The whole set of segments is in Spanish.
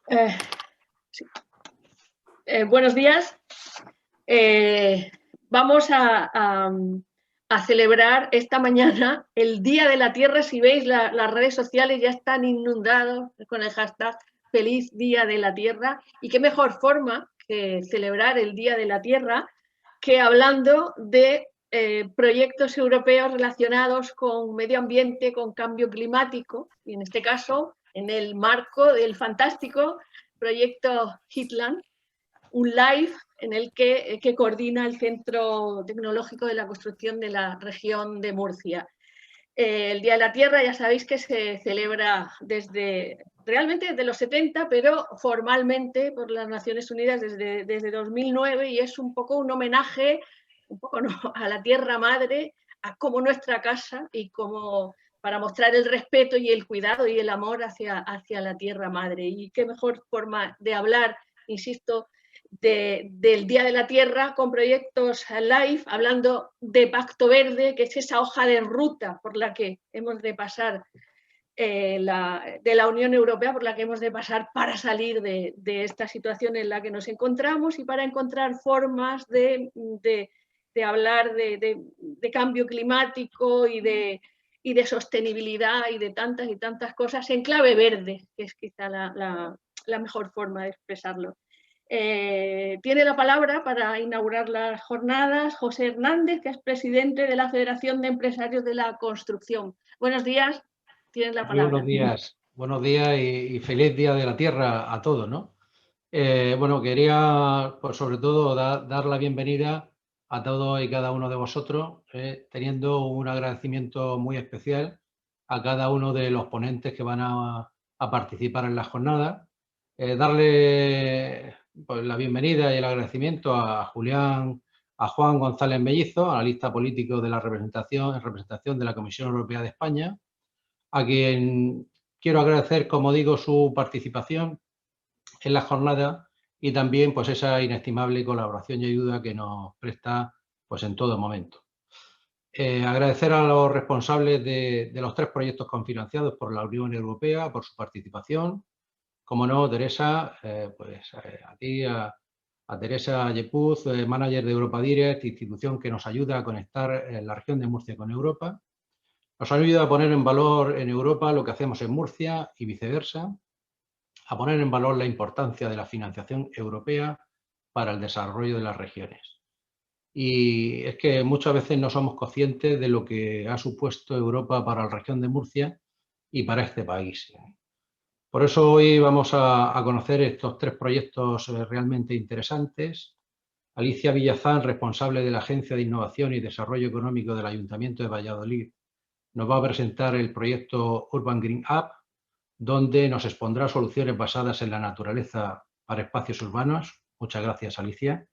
Eh, sí. Buenos días. Vamos a celebrar esta mañana el Día de la Tierra. Si veis, las redes sociales ya están inundadas con el hashtag Feliz Día de la Tierra. Y qué mejor forma que celebrar el Día de la Tierra que hablando de proyectos europeos relacionados con medio ambiente, con cambio climático, y en este caso en el marco del fantástico proyecto Heatland, un live en el que coordina el Centro Tecnológico de la Construcción de la región de Murcia. El Día de la Tierra ya sabéis que se celebra realmente desde los 70, pero formalmente por las Naciones Unidas desde 2009, y es un poco un homenaje, un poco no, a la Tierra Madre, a como nuestra casa, y como para mostrar el respeto y el cuidado y el amor hacia la Tierra Madre. Y qué mejor forma de hablar, insisto, del Día de la Tierra con proyectos live, hablando de Pacto Verde, que es esa hoja de ruta por la que hemos de pasar, de la Unión Europea, por la que hemos de pasar para salir de esta situación en la que nos encontramos y para encontrar formas de hablar de cambio climático y de sostenibilidad y de tantas y tantas cosas en clave verde, que es quizá la mejor forma de expresarlo. Tiene la palabra para inaugurar las jornadas José Hernández, que es presidente de la Federación de Empresarios de la Construcción. Buenos días, tienes la Muy palabra. buenos días y feliz Día de la Tierra a todos, ¿no? Bueno, quería, pues, sobre todo dar la bienvenida a todos y cada uno de vosotros, teniendo un agradecimiento muy especial a cada uno de los ponentes que van a participar en la jornada. Darle, pues, la bienvenida y el agradecimiento a Juan González Mellizo, analista político de la representación de la Comisión Europea de España, a quien quiero agradecer, como digo, su participación en la jornada y también, pues, esa inestimable colaboración y ayuda que nos presta, pues, en todo momento. Agradecer a los responsables de los 3 proyectos cofinanciados por la Unión Europea por su participación. Como no, Teresa, a ti, a Teresa Yepuz, manager de Europa Direct, institución que nos ayuda a conectar la región de Murcia con Europa. Nos ayuda a poner en valor en Europa lo que hacemos en Murcia y viceversa, a poner en valor la importancia de la financiación europea para el desarrollo de las regiones. Y es que muchas veces no somos conscientes de lo que ha supuesto Europa para la región de Murcia y para este país. Por eso hoy vamos a conocer estos 3 proyectos realmente interesantes. Alicia Villazán, responsable de la Agencia de Innovación y Desarrollo Económico del Ayuntamiento de Valladolid, nos va a presentar el proyecto Urban Green Hub, donde nos expondrá soluciones basadas en la naturaleza para espacios urbanos. Muchas gracias, Alicia.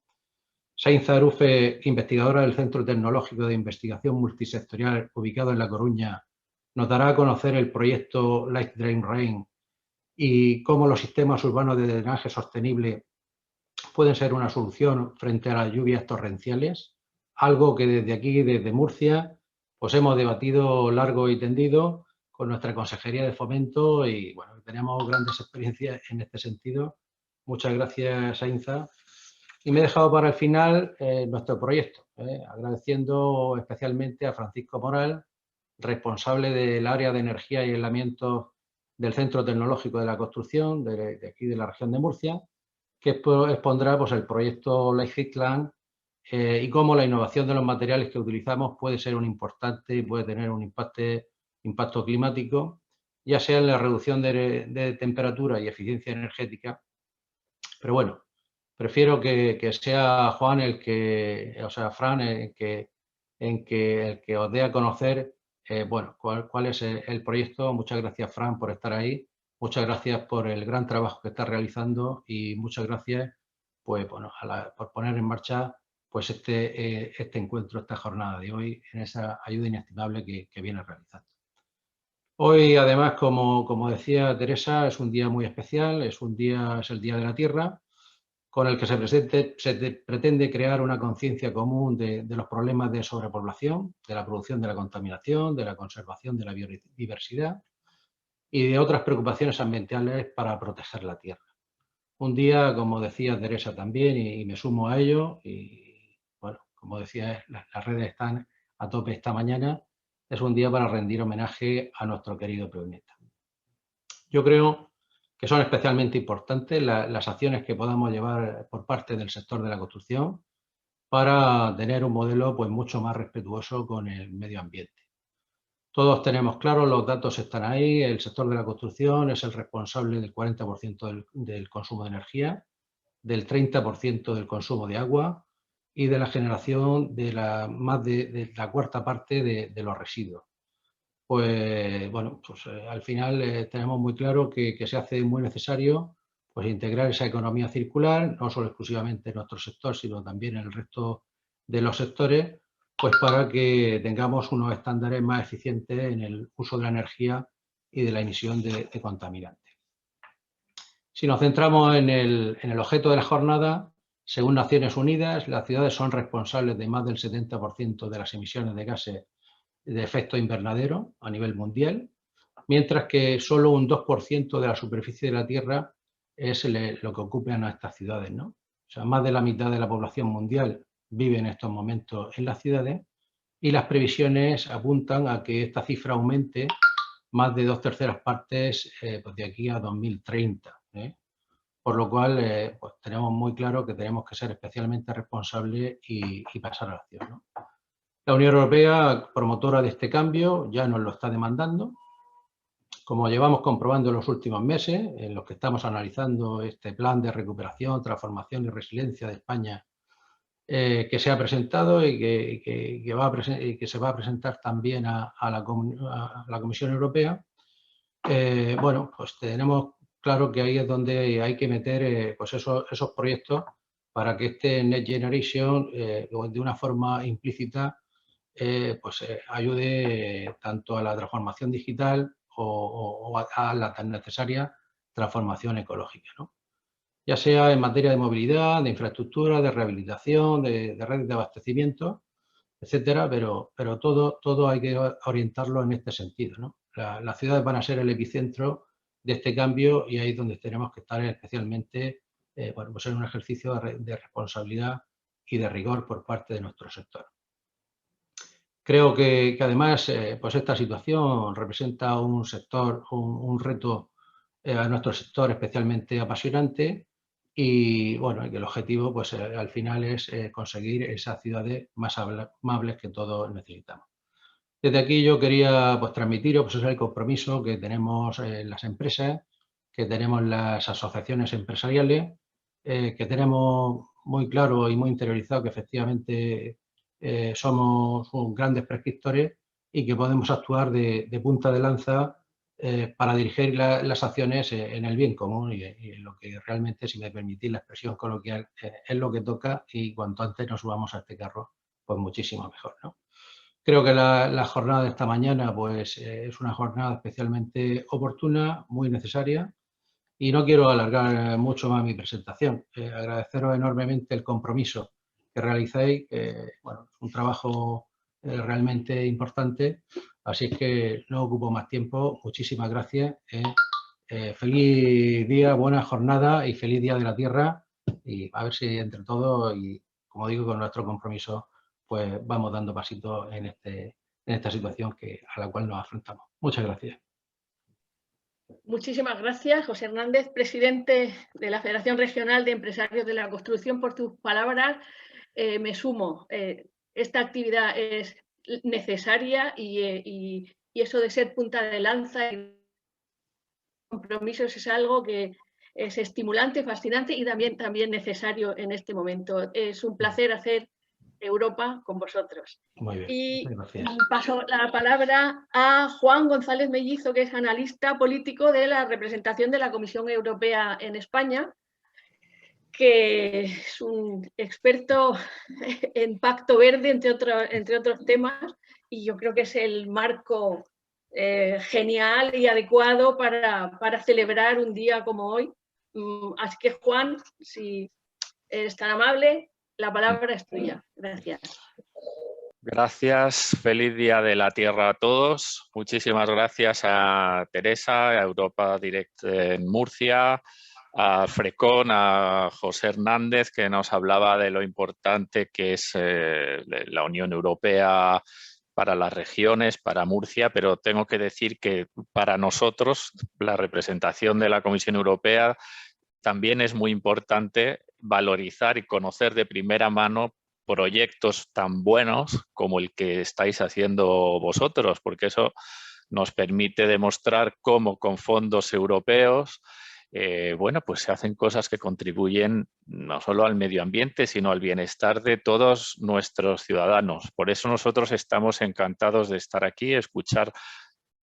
Sainza Arufe, investigadora del Centro Tecnológico de Investigación Multisectorial ubicado en La Coruña, nos dará a conocer el proyecto Light Drain Rain y cómo los sistemas urbanos de drenaje sostenible pueden ser una solución frente a las lluvias torrenciales, algo que desde aquí, desde Murcia, pues hemos debatido largo y tendido con nuestra Consejería de Fomento y, bueno, tenemos grandes experiencias en este sentido. Muchas gracias, Sainza. Y me he dejado para el final nuestro proyecto, agradeciendo especialmente a Francisco Moral, responsable del área de energía y aislamiento del Centro Tecnológico de la Construcción de aquí de la región de Murcia, que expondrá, pues, el proyecto Life Heatland y cómo la innovación de los materiales que utilizamos puede ser un importante y puede tener un impacto climático, ya sea en la reducción de temperatura y eficiencia energética. Pero bueno, prefiero que sea Juan Fran el que os dé a conocer bueno, cuál es el proyecto. Muchas gracias, Fran, por estar ahí. Muchas gracias por el gran trabajo que estás realizando y muchas gracias, pues, bueno, por poner en marcha, pues, este encuentro, esta jornada de hoy, en esa ayuda inestimable que vienes realizando. Hoy, además, como decía Teresa, es un día muy especial, es el Día de la Tierra, con el que se pretende crear una conciencia común de los problemas de sobrepoblación, de la producción de la contaminación, de la conservación de la biodiversidad y de otras preocupaciones ambientales para proteger la tierra. Un día, como decía Teresa también, y me sumo a ello, y bueno, como decía, las redes están a tope esta mañana, es un día para rendir homenaje a nuestro querido planeta. Yo creo que son especialmente importantes las acciones que podamos llevar por parte del sector de la construcción para tener un modelo pues, mucho más respetuoso con el medio ambiente. Todos tenemos claro, los datos están ahí, el sector de la construcción es el responsable del 40% del consumo de energía, del 30% del consumo de agua y de la generación de más de la cuarta parte de los residuos. Pues bueno, pues al final tenemos muy claro que se hace muy necesario pues, integrar esa economía circular, no solo exclusivamente en nuestro sector, sino también en el resto de los sectores, pues para que tengamos unos estándares más eficientes en el uso de la energía y de la emisión de contaminantes. Si nos centramos en el objeto de la jornada, según Naciones Unidas, las ciudades son responsables de más del 70% de las emisiones de gases de efecto invernadero a nivel mundial, mientras que solo un 2% de la superficie de la Tierra es lo que ocupan estas ciudades, ¿no? O sea, más de la mitad de la población mundial vive en estos momentos en las ciudades y las previsiones apuntan a que esta cifra aumente más de 2/3 partes pues de aquí a 2030, ¿eh? Por lo cual, pues tenemos muy claro que tenemos que ser especialmente responsables y pasar a la acción, ¿no? La Unión Europea, promotora de este cambio, ya nos lo está demandando. Como llevamos comprobando en los últimos meses, en los que estamos analizando este plan de recuperación, transformación y resiliencia de España que se ha presentado y que se va a presentar también a la Comisión Europea, bueno, pues tenemos claro que ahí es donde hay que meter pues esos proyectos para que este Next Generation, de una forma implícita, pues ayude tanto a la transformación digital o a la tan necesaria transformación ecológica, ¿no? Ya sea en materia de movilidad, de infraestructura, de rehabilitación, de redes de abastecimiento, etcétera, pero todo hay que orientarlo en este sentido, ¿no? Las ciudades van a ser el epicentro de este cambio y ahí es donde tenemos que estar especialmente, bueno, pues en un ejercicio de responsabilidad y de rigor por parte de nuestro sector. Creo que además pues esta situación representa un sector, un reto a nuestro sector especialmente apasionante y bueno, que el objetivo pues al final es conseguir esas ciudades más amables que todos necesitamos. Desde aquí yo quería pues transmitiros pues, el compromiso que tenemos las empresas, que tenemos las asociaciones empresariales, que tenemos muy claro y muy interiorizado que efectivamente somos grandes prescriptores y que podemos actuar de punta de lanza para dirigir las acciones en el bien común y en lo que realmente, si me permitís la expresión coloquial, es lo que toca y cuanto antes nos subamos a este carro, pues muchísimo mejor, ¿no? Creo que la jornada de esta mañana pues, es una jornada especialmente oportuna, muy necesaria y no quiero alargar mucho más mi presentación. Agradeceros enormemente el compromiso que realizáis, bueno, es un trabajo realmente importante, así que no ocupo más tiempo. Muchísimas gracias. Feliz día, buena jornada y feliz Día de la Tierra y a ver si entre todos y, como digo, con nuestro compromiso, pues vamos dando pasitos en esta situación a la cual nos afrontamos. Muchas gracias. Muchísimas gracias, José Hernández, presidente de la Federación Regional de Empresarios de la Construcción, por tus palabras. Me sumo. Esta actividad es necesaria y eso de ser punta de lanza y compromisos es algo que es estimulante, fascinante y también necesario en este momento. Es un placer hacer Europa con vosotros. Muy bien, Y gracias. paso la palabra a Juan González Mellizo, que es analista político de la representación de la Comisión Europea en España, que es un experto en Pacto Verde, entre otros temas, y yo creo que es el marco genial y adecuado para celebrar un día como hoy. Así que, Juan, si eres tan amable, la palabra es tuya. Gracias. Gracias, feliz Día de la Tierra a todos. Muchísimas gracias a Teresa, a Europa Direct en Murcia, a Frecón, a José Hernández, que nos hablaba de lo importante que es la Unión Europea para las regiones, para Murcia, pero tengo que decir que para nosotros la representación de la Comisión Europea también es muy importante valorizar y conocer de primera mano proyectos tan buenos como el que estáis haciendo vosotros, porque eso nos permite demostrar cómo con fondos europeos bueno, pues se hacen cosas que contribuyen no solo al medio ambiente, sino al bienestar de todos nuestros ciudadanos. Por eso nosotros estamos encantados de estar aquí, escuchar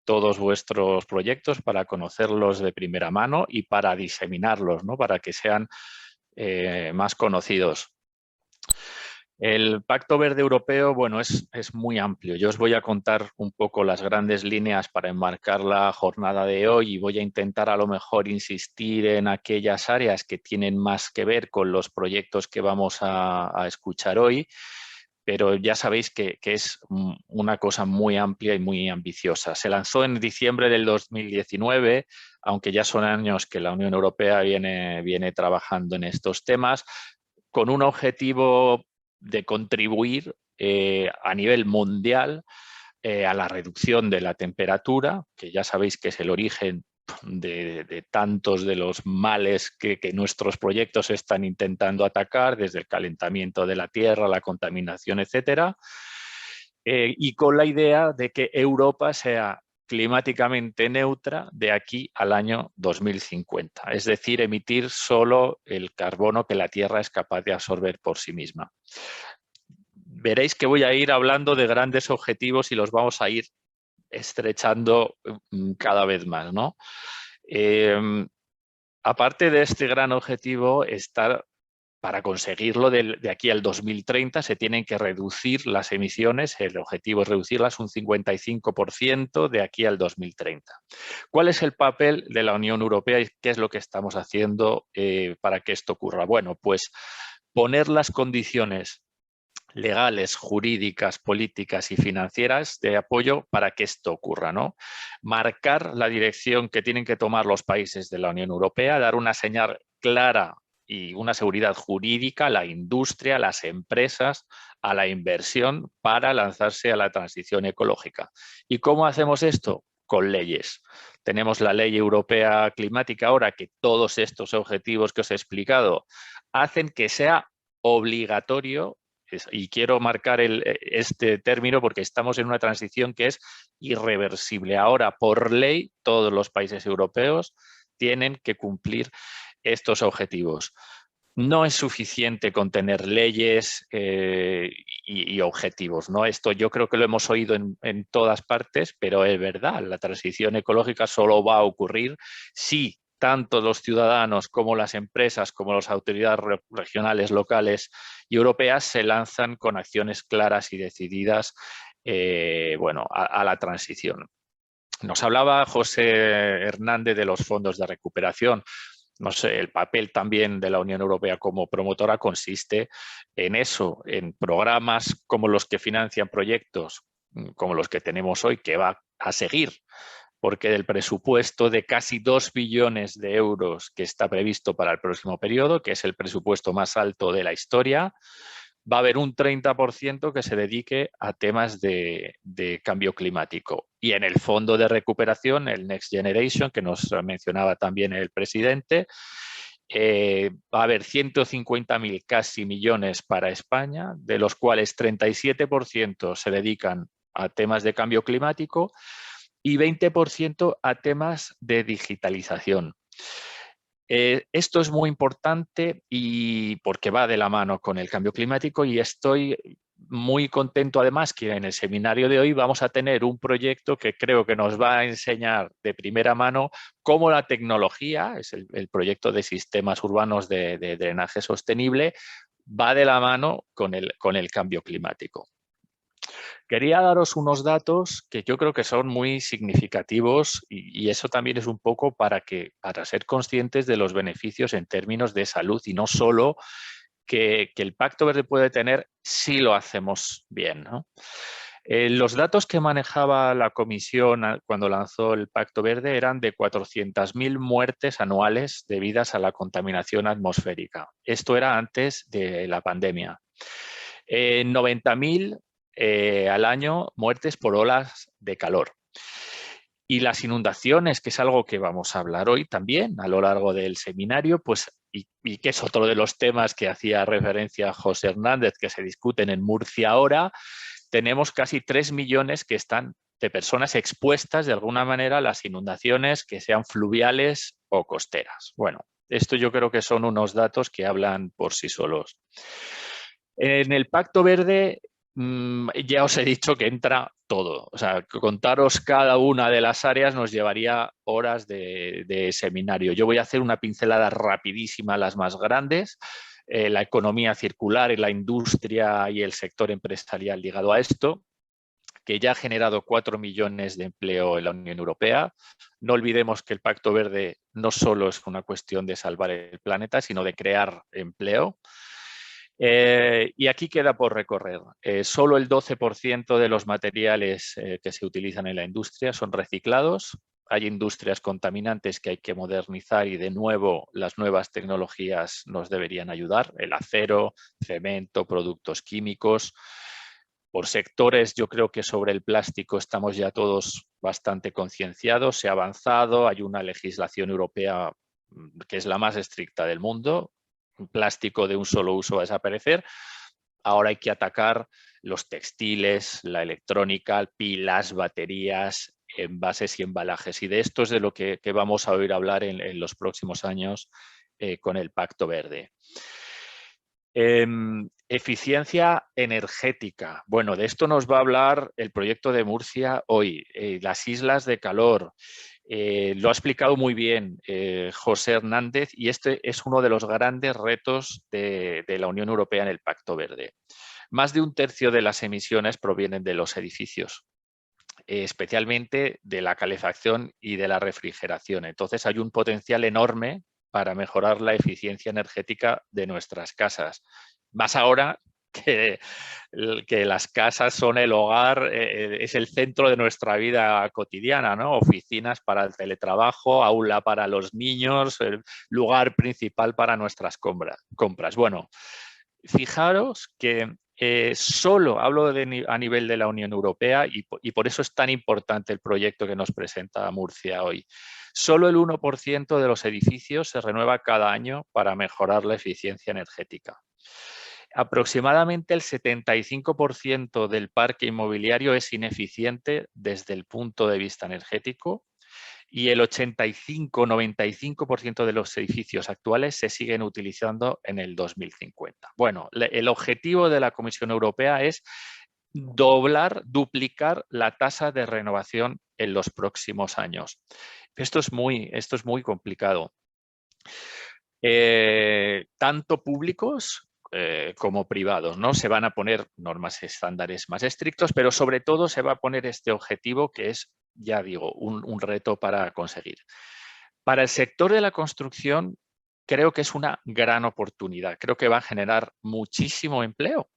todos vuestros proyectos para conocerlos de primera mano y para diseminarlos, ¿no? Para que sean más conocidos. El Pacto Verde Europeo, bueno, es muy amplio. Yo os voy a contar un poco las grandes líneas para enmarcar la jornada de hoy y voy a intentar a lo mejor insistir en aquellas áreas que tienen más que ver con los proyectos que vamos a escuchar hoy, pero ya sabéis que es una cosa muy amplia y muy ambiciosa. Se lanzó en diciembre del 2019, aunque ya son años que la Unión Europea viene trabajando en estos temas, con un objetivo de contribuir a nivel mundial a la reducción de la temperatura, que ya sabéis que es el origen de tantos de los males que nuestros proyectos están intentando atacar, desde el calentamiento de la tierra, la contaminación, etcétera, y con la idea de que Europa sea climáticamente neutra de aquí al año 2050, es decir, emitir solo el carbono que la Tierra es capaz de absorber por sí misma. Veréis que voy a ir hablando de grandes objetivos y los vamos a ir estrechando cada vez más, ¿no? Aparte de este gran objetivo, para conseguirlo de aquí al 2030 se tienen que reducir las emisiones, el objetivo es reducirlas un 55% de aquí al 2030. ¿Cuál es el papel de la Unión Europea y qué es lo que estamos haciendo para que esto ocurra? Bueno, pues poner las condiciones legales, jurídicas, políticas y financieras de apoyo para que esto ocurra, ¿no? Marcar la dirección que tienen que tomar los países de la Unión Europea, dar una señal clara y una seguridad jurídica a la industria, a las empresas, a la inversión para lanzarse a la transición ecológica. ¿Y cómo hacemos esto? Con leyes. Tenemos la Ley Europea Climática ahora, que todos estos objetivos que os he explicado hacen que sea obligatorio, y quiero marcar este término porque estamos en una transición que es irreversible. Ahora, por ley, todos los países europeos tienen que cumplir estos objetivos. No es suficiente con tener leyes y objetivos, ¿no? Esto yo creo que lo hemos oído en todas partes, pero es verdad, la transición ecológica solo va a ocurrir si tanto los ciudadanos como las empresas, como las autoridades regionales, locales y europeas se lanzan con acciones claras y decididas bueno, a la transición. Nos hablaba José Hernández de los fondos de recuperación. No sé, el papel también de la Unión Europea como promotora consiste en eso, en programas como los que financian proyectos como los que tenemos hoy, que va a seguir, porque del presupuesto de casi 2 billones de euros que está previsto para el próximo periodo, que es el presupuesto más alto de la historia, va a haber un 30% que se dedique a temas de cambio climático. Y en el fondo de recuperación, el Next Generation, que nos mencionaba también el presidente, va a haber 150.000 casi millones para España, de los cuales 37% se dedican a temas de cambio climático y 20% a temas de digitalización. Esto es muy importante y porque va de la mano con el cambio climático, y estoy muy contento además que en el seminario de hoy vamos a tener un proyecto que creo que nos va a enseñar de primera mano cómo la tecnología, es el proyecto de sistemas urbanos de drenaje sostenible, va de la mano con el cambio climático. Quería daros unos datos que yo creo que son muy significativos y eso también es un poco para ser conscientes de los beneficios en términos de salud y no solo que el Pacto Verde puede tener si lo hacemos bien, ¿no? Los datos que manejaba la Comisión cuando lanzó el Pacto Verde eran de 400.000 muertes anuales debidas a la contaminación atmosférica. Esto era antes de la pandemia. 90.000 al año muertes por olas de calor. Y las inundaciones, que es algo que vamos a hablar hoy también a lo largo del seminario, pues, y que es otro de los temas que hacía referencia José Hernández, que se discuten en Murcia ahora, tenemos casi 3 millones que están de personas expuestas de alguna manera a las inundaciones, que sean fluviales o costeras. Bueno, esto yo creo que son unos datos que hablan por sí solos. En el Pacto Verde ya os he dicho que entra todo. O sea, contaros cada una de las áreas nos llevaría horas de seminario. Yo voy a hacer una pincelada rapidísima a las más grandes. La economía circular y la industria y el sector empresarial ligado a esto, que ya ha generado 4 millones de empleo en la Unión Europea. No olvidemos que el Pacto Verde no solo es una cuestión de salvar el planeta, sino de crear empleo. Y aquí queda por recorrer. Solo el 12% de los materiales que se utilizan en la industria son reciclados. Hay industrias contaminantes que hay que modernizar y de nuevo las nuevas tecnologías nos deberían ayudar. El acero, cemento, productos químicos. Por sectores, yo creo que sobre el plástico estamos ya todos bastante concienciados. Se ha avanzado, hay una legislación europea que es la más estricta del mundo. Un plástico de un solo uso va a desaparecer. Ahora hay que atacar los textiles, la electrónica, pilas, baterías, envases y embalajes. Y de esto es de lo que vamos a oír hablar en los próximos años con el Pacto Verde. Eficiencia energética. Bueno, de esto nos va a hablar el proyecto de Murcia hoy. Las islas de calor. Lo ha explicado muy bien José Hernández y este es uno de los grandes retos de la Unión Europea en el Pacto Verde. Más de un tercio de las emisiones provienen de los edificios, especialmente de la calefacción y de la refrigeración. Entonces hay un potencial enorme para mejorar la eficiencia energética de nuestras casas. Más ahora que las casas son el hogar, es el centro de nuestra vida cotidiana, ¿no? Oficinas para el teletrabajo, aula para los niños, el lugar principal para nuestras compras. Bueno, fijaros que solo hablo a nivel de la Unión Europea y por eso es tan importante el proyecto que nos presenta Murcia hoy. Solo el 1% de los edificios se renueva cada año para mejorar la eficiencia energética. Aproximadamente el 75% del parque inmobiliario es ineficiente desde el punto de vista energético y el 85-95% de los edificios actuales se siguen utilizando en el 2050. Bueno, el objetivo de la Comisión Europea es duplicar la tasa de renovación en los próximos años. Esto es muy complicado. Tanto públicos como privados, ¿no? Se van a poner normas estándares más estrictos, pero sobre todo se va a poner este objetivo que es, ya digo, un reto para conseguir. Para el sector de la construcción creo que es una gran oportunidad, creo que va a generar muchísimo empleo.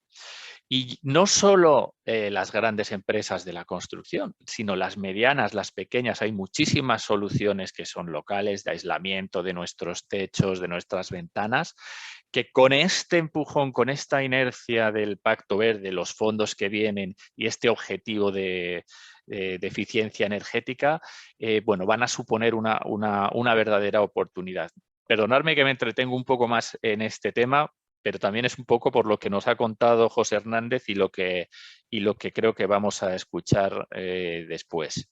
Y no solo las grandes empresas de la construcción, sino las medianas, las pequeñas. Hay muchísimas soluciones que son locales de aislamiento de nuestros techos, de nuestras ventanas, que con este empujón, con esta inercia del Pacto Verde, los fondos que vienen y este objetivo de eficiencia energética, bueno, van a suponer una verdadera oportunidad. Perdonadme que me entretengo un poco más en este tema, pero también es un poco por lo que nos ha contado José Hernández y lo que creo que vamos a escuchar después.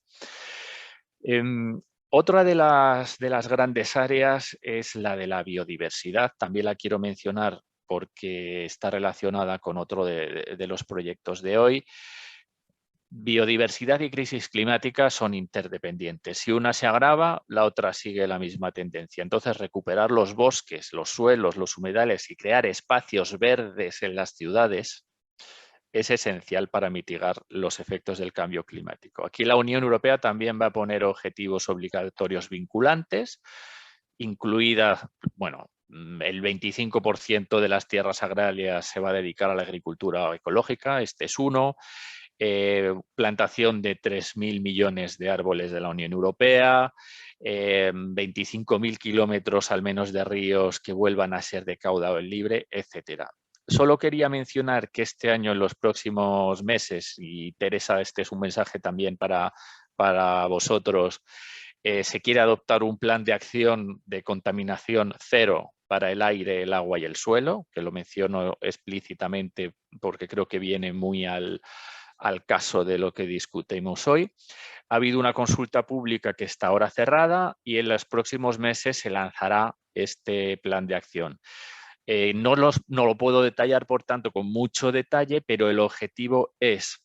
Otra de las grandes áreas es la de la biodiversidad. También la quiero mencionar porque está relacionada con otro de los proyectos de hoy. Biodiversidad y crisis climática son interdependientes. Si una se agrava, la otra sigue la misma tendencia. Entonces, recuperar los bosques, los suelos, los humedales y crear espacios verdes en las ciudades es esencial para mitigar los efectos del cambio climático. Aquí la Unión Europea también va a poner objetivos obligatorios vinculantes, incluida, bueno, el 25% de las tierras agrarias se va a dedicar a la agricultura ecológica, este es uno. plantación de 3.000 millones de árboles de la Unión Europea, 25.000 kilómetros al menos de ríos que vuelvan a ser de caudal libre, etcétera. Solo quería mencionar que este año, en los próximos meses, y Teresa, este es un mensaje también para vosotros, se quiere adoptar un plan de acción de contaminación cero para el aire, el agua y el suelo, que lo menciono explícitamente porque creo que viene muy al caso de lo que discutimos hoy. Ha habido una consulta pública que está ahora cerrada y en los próximos meses se lanzará este plan de acción. No lo puedo detallar, por tanto, con mucho detalle, pero el objetivo es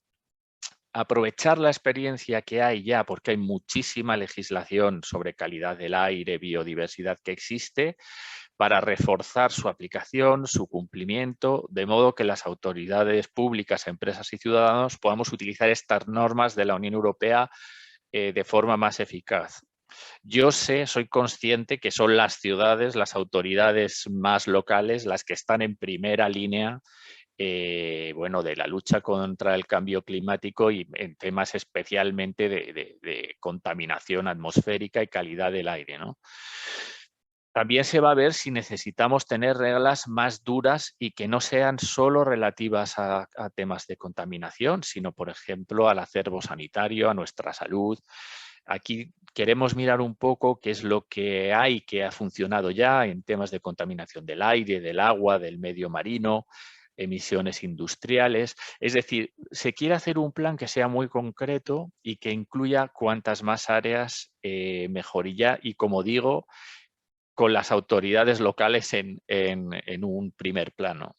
aprovechar la experiencia que hay ya, porque hay muchísima legislación sobre calidad del aire, biodiversidad que existe, para reforzar su aplicación, su cumplimiento, de modo que las autoridades públicas, empresas y ciudadanos podamos utilizar estas normas de la Unión Europea de forma más eficaz. Yo soy consciente que son las ciudades, las autoridades más locales, las que están en primera línea de la lucha contra el cambio climático y en temas especialmente de contaminación atmosférica y calidad del aire, ¿no? También se va a ver si necesitamos tener reglas más duras y que no sean solo relativas a temas de contaminación, sino, por ejemplo, al acervo sanitario, a nuestra salud. Aquí queremos mirar un poco qué es lo que hay que ha funcionado ya en temas de contaminación del aire, del agua, del medio marino, emisiones industriales. Es decir, se quiere hacer un plan que sea muy concreto y que incluya cuantas más áreas mejor. Y como digo, con las autoridades locales en un primer plano.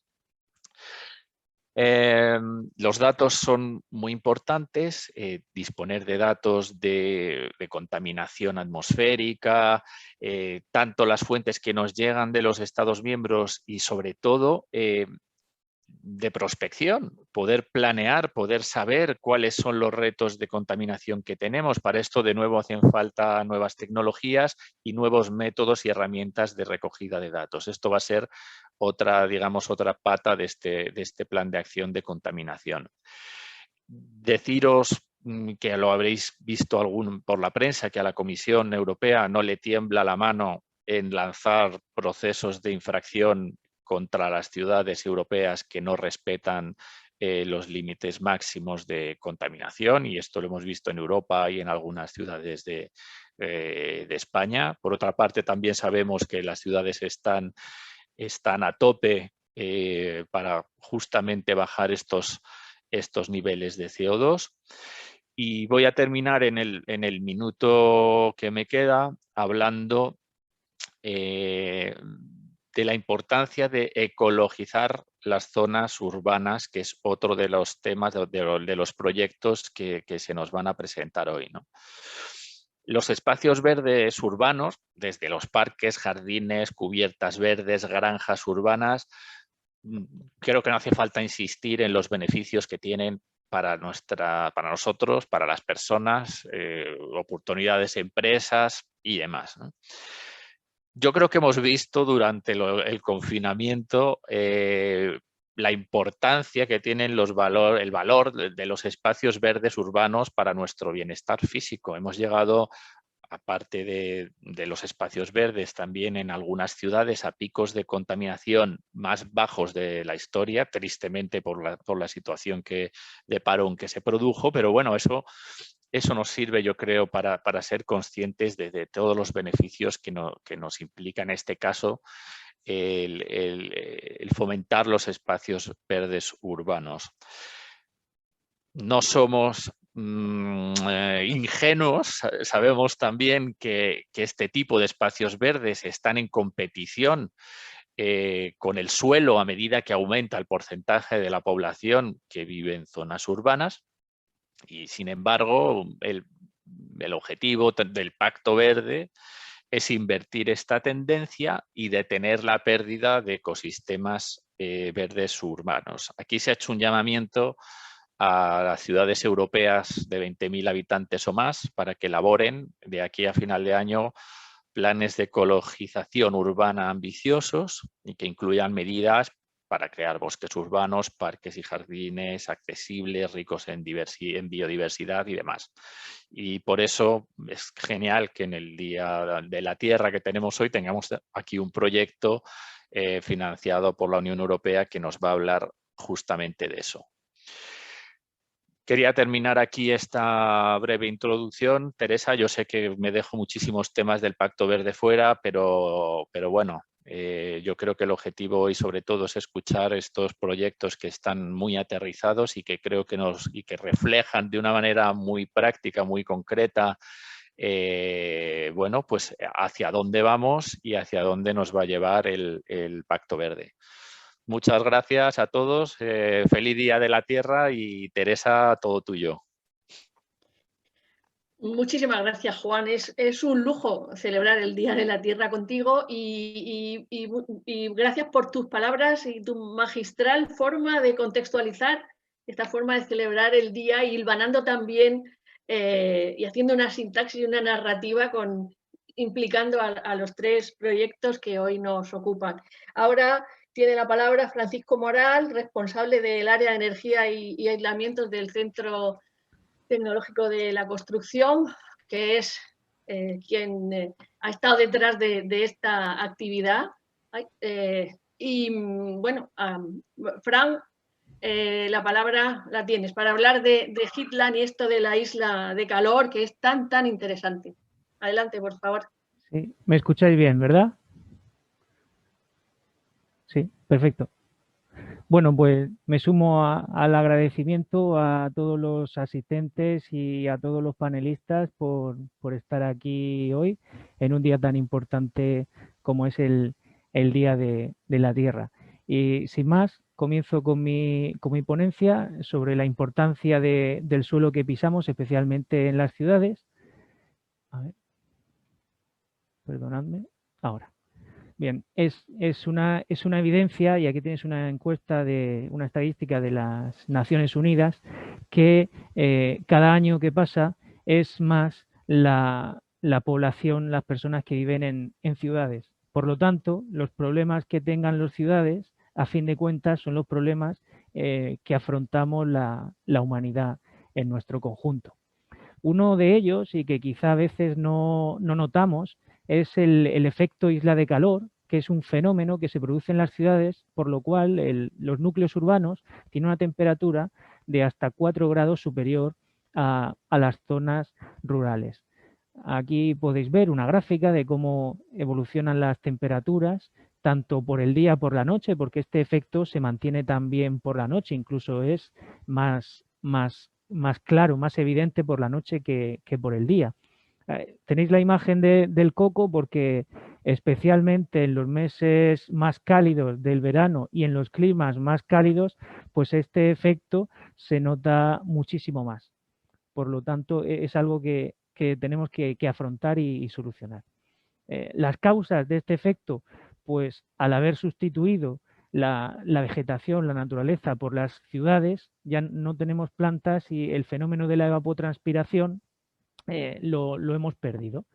Los datos son muy importantes, disponer de datos de contaminación atmosférica, tanto las fuentes que nos llegan de los Estados miembros y sobre todo de prospección, poder planear, poder saber cuáles son los retos de contaminación que tenemos. Para esto, de nuevo, hacen falta nuevas tecnologías y nuevos métodos y herramientas de recogida de datos. Esto va a ser otra pata de este plan de acción de contaminación. Deciros que lo habréis visto por la prensa, que a la Comisión Europea no le tiembla la mano en lanzar procesos de infracción contra las ciudades europeas que no respetan los límites máximos de contaminación, y esto lo hemos visto en Europa y en algunas ciudades de España. Por otra parte, también sabemos que las ciudades están a tope para justamente bajar estos niveles de CO2. Y voy a terminar en el minuto que me queda hablando de la importancia de ecologizar las zonas urbanas, que es otro de los temas, de los proyectos que se nos van a presentar hoy, ¿no? Los espacios verdes urbanos, desde los parques, jardines, cubiertas verdes, granjas urbanas, creo que no hace falta insistir en los beneficios que tienen para nosotros, para las personas, oportunidades, empresas y demás, ¿no? Yo creo que hemos visto durante el confinamiento la importancia que tienen el valor de los espacios verdes urbanos para nuestro bienestar físico. Hemos llegado, aparte de los espacios verdes, también en algunas ciudades a picos de contaminación más bajos de la historia, tristemente por la situación de parón que se produjo, pero bueno, eso nos sirve, yo creo, para ser conscientes de todos los beneficios que nos implica, en este caso, el fomentar los espacios verdes urbanos. No somos ingenuos, sabemos también que este tipo de espacios verdes están en competición con el suelo a medida que aumenta el porcentaje de la población que vive en zonas urbanas. Y sin embargo, el objetivo del Pacto Verde es invertir esta tendencia y detener la pérdida de ecosistemas verdes urbanos. Aquí se ha hecho un llamamiento a las ciudades europeas de 20.000 habitantes o más para que elaboren de aquí a final de año planes de ecologización urbana ambiciosos y que incluyan medidas para crear bosques urbanos, parques y jardines accesibles, ricos en biodiversidad y demás. Y por eso es genial que en el Día de la Tierra que tenemos hoy tengamos aquí un proyecto financiado por la Unión Europea que nos va a hablar justamente de eso. Quería terminar aquí esta breve introducción. Teresa, yo sé que me dejo muchísimos temas del Pacto Verde fuera, pero bueno, yo creo que el objetivo hoy sobre todo es escuchar estos proyectos que están muy aterrizados y que creo que que reflejan de una manera muy práctica, muy concreta, bueno, pues hacia dónde vamos y hacia dónde nos va a llevar el Pacto Verde. Muchas gracias a todos. Feliz Día de la Tierra y Teresa, todo tuyo. Muchísimas gracias, Juan. Es un lujo celebrar el Día de la Tierra contigo y gracias por tus palabras y tu magistral forma de contextualizar esta forma de celebrar el día y hilvanando también y haciendo una sintaxis y una narrativa implicando a los tres proyectos que hoy nos ocupan. Ahora tiene la palabra Francisco Moral, responsable del área de energía y aislamientos del Centro Tecnológico de la Construcción, que es quien ha estado detrás de esta actividad. Y bueno, Fran, la palabra la tienes para hablar de Heatland y esto de la isla de calor, que es tan interesante. Adelante, por favor. Sí, me escucháis bien, ¿verdad? Sí, perfecto. Bueno, pues me sumo al agradecimiento a todos los asistentes y a todos los panelistas por estar aquí hoy en un día tan importante como es el Día de la Tierra. Y sin más, comienzo con mi ponencia sobre la importancia del suelo que pisamos, especialmente en las ciudades. A ver, perdonadme, ahora. Bien, es una evidencia, y aquí tienes una encuesta una estadística de las Naciones Unidas, que cada año que pasa es más la población, las personas que viven en ciudades. Por lo tanto, los problemas que tengan las ciudades, a fin de cuentas, son los problemas que afrontamos la humanidad en nuestro conjunto. Uno de ellos, y que quizá a veces no notamos, es el efecto isla de calor, que es un fenómeno que se produce en las ciudades, por lo cual los núcleos urbanos tienen una temperatura de hasta 4 grados superior a las zonas rurales. Aquí podéis ver una gráfica de cómo evolucionan las temperaturas, tanto por el día como por la noche, porque este efecto se mantiene también por la noche, incluso es más claro, más evidente por la noche que por el día. Tenéis la imagen del coco porque especialmente en los meses más cálidos del verano y en los climas más cálidos, pues este efecto se nota muchísimo más. Por lo tanto, es algo que tenemos que afrontar y solucionar. Las causas de este efecto, pues al haber sustituido la vegetación, la naturaleza por las ciudades, ya no tenemos plantas y el fenómeno de la evapotranspiración lo hemos perdido.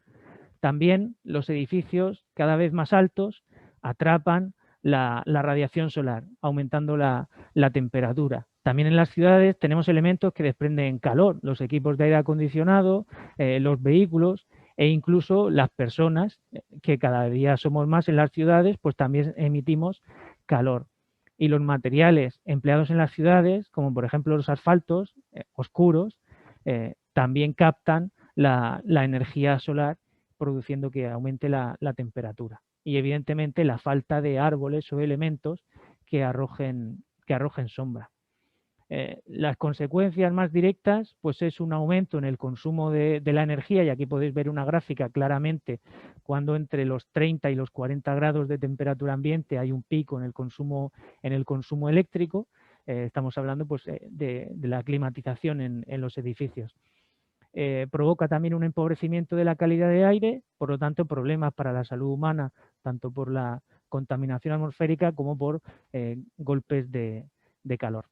También los edificios cada vez más altos atrapan la radiación solar, aumentando la temperatura. También en las ciudades tenemos elementos que desprenden calor, los equipos de aire acondicionado, los vehículos e incluso las personas, que cada día somos más en las ciudades, pues también emitimos calor. Y los materiales empleados en las ciudades, como por ejemplo los asfaltos oscuros, también captan la energía solar, produciendo que aumente la temperatura. Y evidentemente la falta de árboles o elementos que arrojen sombra. Las consecuencias más directas, pues es un aumento en el consumo de la energía, y aquí podéis ver una gráfica claramente cuando entre los 30 y los 40 grados de temperatura ambiente hay un pico en el consumo eléctrico. Estamos hablando pues de la climatización en los edificios. Provoca también un empobrecimiento de la calidad de aire, por lo tanto problemas para la salud humana, tanto por la contaminación atmosférica como por golpes de calor.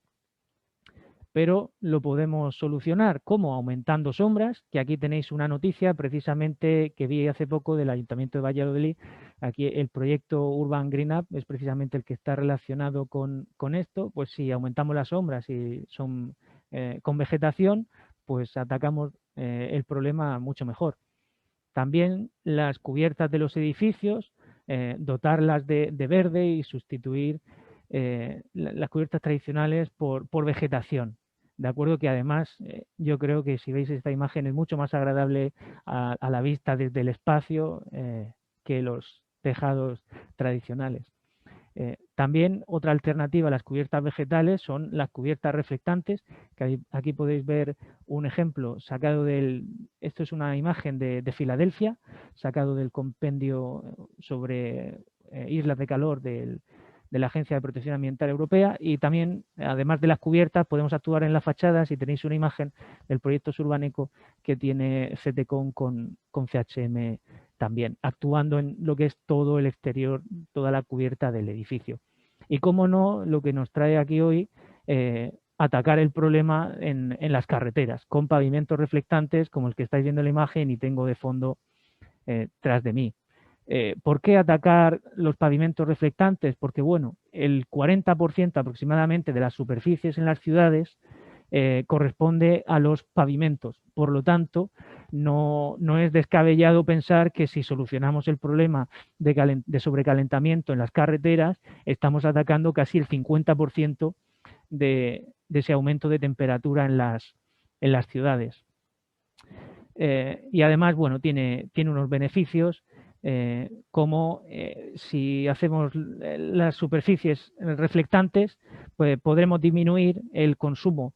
pero lo podemos solucionar. ¿Cómo? Aumentando sombras, que aquí tenéis una noticia precisamente que vi hace poco del Ayuntamiento de Valladolid. Aquí el proyecto Urban Green Up es precisamente el que está relacionado con esto. Pues si aumentamos las sombras y son con vegetación, pues atacamos el problema mucho mejor. También las cubiertas de los edificios, dotarlas de verde y sustituir las cubiertas tradicionales por vegetación. De acuerdo, que además yo creo que si veis esta imagen es mucho más agradable a la vista desde el espacio que los tejados tradicionales. También otra alternativa a las cubiertas vegetales son las cubiertas reflectantes, que aquí podéis ver un ejemplo sacado esto es una imagen de Filadelfia, sacado del compendio sobre islas de calor de la Agencia de Protección Ambiental Europea, y también, además de las cubiertas, podemos actuar en las fachadas, y tenéis una imagen del proyecto Surbaneco que tiene CTCON con CHM también, actuando en lo que es todo el exterior, toda la cubierta del edificio. Y cómo no, lo que nos trae aquí hoy, atacar el problema en las carreteras, con pavimentos reflectantes, como el que estáis viendo en la imagen y tengo de fondo tras de mí. ¿Por qué atacar los pavimentos reflectantes? Porque, bueno, el 40% aproximadamente de las superficies en las ciudades corresponde a los pavimentos. Por lo tanto, no es descabellado pensar que si solucionamos el problema de sobrecalentamiento en las carreteras, estamos atacando casi el 50% de ese aumento de temperatura en las ciudades. Y además, bueno, tiene unos beneficios, como si hacemos las superficies reflectantes, pues podremos disminuir el consumo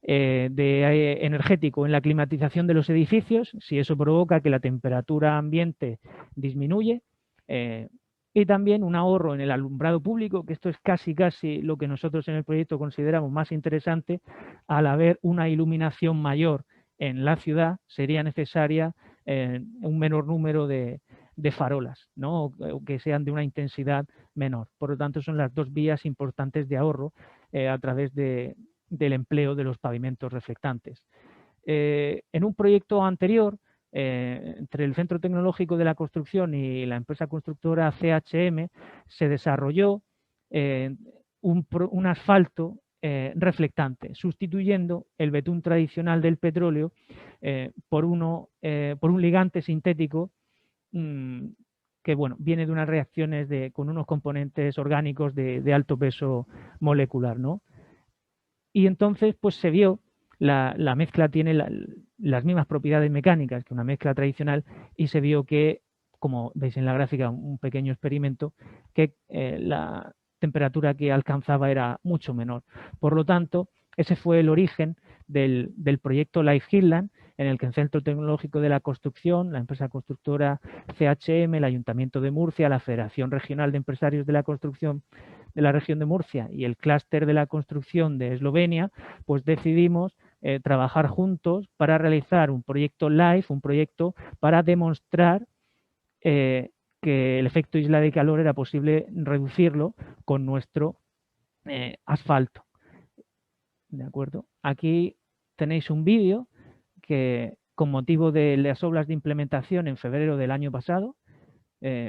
energético en la climatización de los edificios, si eso provoca que la temperatura ambiente disminuye, y también un ahorro en el alumbrado público, que esto es casi lo que nosotros en el proyecto consideramos más interesante. Al haber una iluminación mayor en la ciudad, sería necesaria un menor número de farolas, ¿no? O que sean de una intensidad menor. Por lo tanto, son las dos vías importantes de ahorro a través del empleo de los pavimentos reflectantes. En un proyecto anterior, entre el Centro Tecnológico de la Construcción y la empresa constructora CHM, se desarrolló un asfalto reflectante, sustituyendo el betún tradicional del petróleo por un ligante sintético que, bueno, viene de unas reacciones con unos componentes orgánicos de alto peso molecular, ¿no? Y entonces, pues se vio, la mezcla tiene las mismas propiedades mecánicas que una mezcla tradicional, y se vio que, como veis en la gráfica, un pequeño experimento, que la temperatura que alcanzaba era mucho menor. Por lo tanto, ese fue el origen del proyecto Life Heatland, en el que el Centro Tecnológico de la Construcción, la empresa constructora CHM, el Ayuntamiento de Murcia, la Federación Regional de Empresarios de la Construcción de la región de Murcia y el Clúster de la Construcción de Eslovenia, pues decidimos trabajar juntos para realizar un proyecto LIFE, un proyecto para demostrar que el efecto isla de calor era posible reducirlo con nuestro asfalto. ¿De acuerdo? Aquí tenéis un vídeo que, con motivo de las obras de implementación en febrero del año pasado,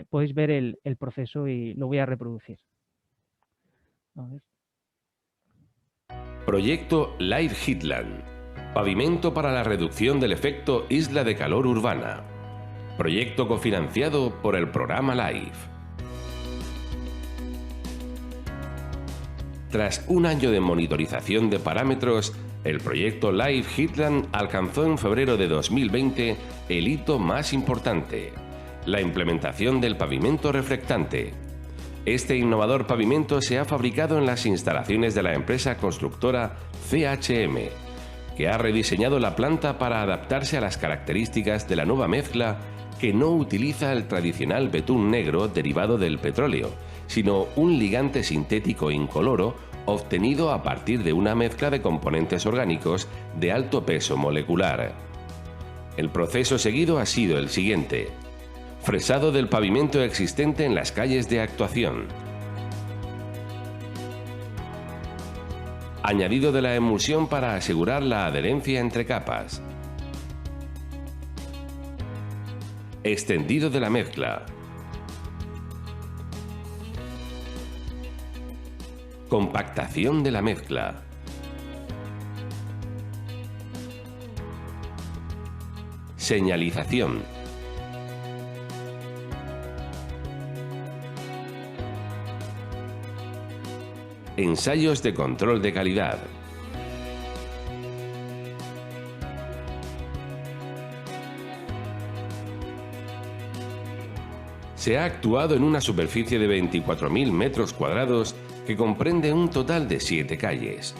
podéis ver el proceso y lo voy a reproducir. A ver. Proyecto Life Heatland. Pavimento para la reducción del efecto isla de calor urbana. Proyecto cofinanciado por el programa LIFE. Tras un año de monitorización de parámetros, el proyecto Life Heatland alcanzó en febrero de 2020 el hito más importante: la implementación del pavimento reflectante. Este innovador pavimento se ha fabricado en las instalaciones de la empresa constructora CHM, que ha rediseñado la planta para adaptarse a las características de la nueva mezcla, que no utiliza el tradicional betún negro derivado del petróleo, sino un ligante sintético incoloro obtenido a partir de una mezcla de componentes orgánicos de alto peso molecular. El proceso seguido ha sido el siguiente: fresado del pavimento existente en las calles de actuación, Añadido de la emulsión para asegurar la adherencia entre capas. Extendido de la mezcla. Compactación de la mezcla. Señalización. Ensayos de control de calidad. Se ha actuado en una superficie de 24.000 metros cuadrados que comprende un total de 7 calles,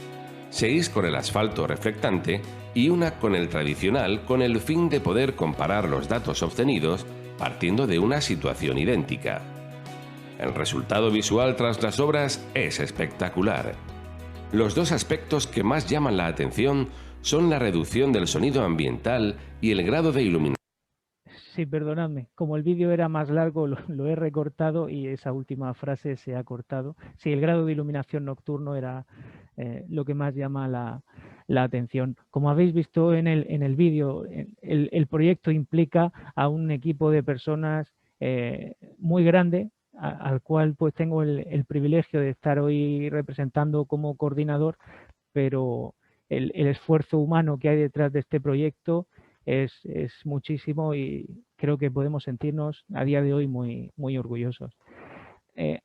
6 con el asfalto reflectante y una con el tradicional, con el fin de poder comparar los datos obtenidos partiendo de una situación idéntica. El resultado visual tras las obras es espectacular. Los dos aspectos que más llaman la atención son la reducción del sonido ambiental y el grado de iluminación. Sí, perdonadme, como el vídeo era más largo lo he recortado y esa última frase se ha cortado. Sí, el grado de iluminación nocturno era lo que más llama la atención. Como habéis visto en el vídeo, el proyecto implica a un equipo de personas muy grande, al cual pues tengo el privilegio de estar hoy representando como coordinador, pero el esfuerzo humano que hay detrás de este proyecto es muchísimo y creo que podemos sentirnos a día de hoy muy orgullosos.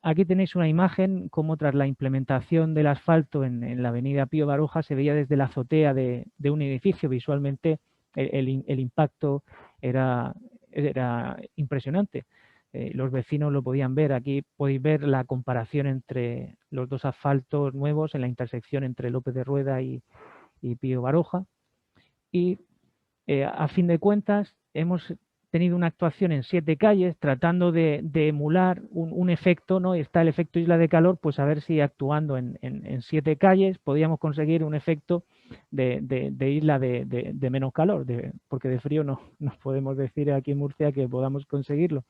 Aquí tenéis una imagen como tras la implementación del asfalto en la avenida Pío Baroja se veía desde la azotea de un edificio. Visualmente el impacto era impresionante. Los vecinos lo podían ver. Aquí podéis ver la comparación entre los dos asfaltos nuevos en la intersección entre López de Rueda y Pío Baroja. Y a fin de cuentas, hemos tenido una actuación en 7 calles tratando de emular un efecto, ¿no? Está el efecto isla de calor, pues a ver si actuando en 7 calles podíamos conseguir un efecto de isla de menos calor, porque de frío no podemos decir aquí en Murcia que podamos conseguirlo.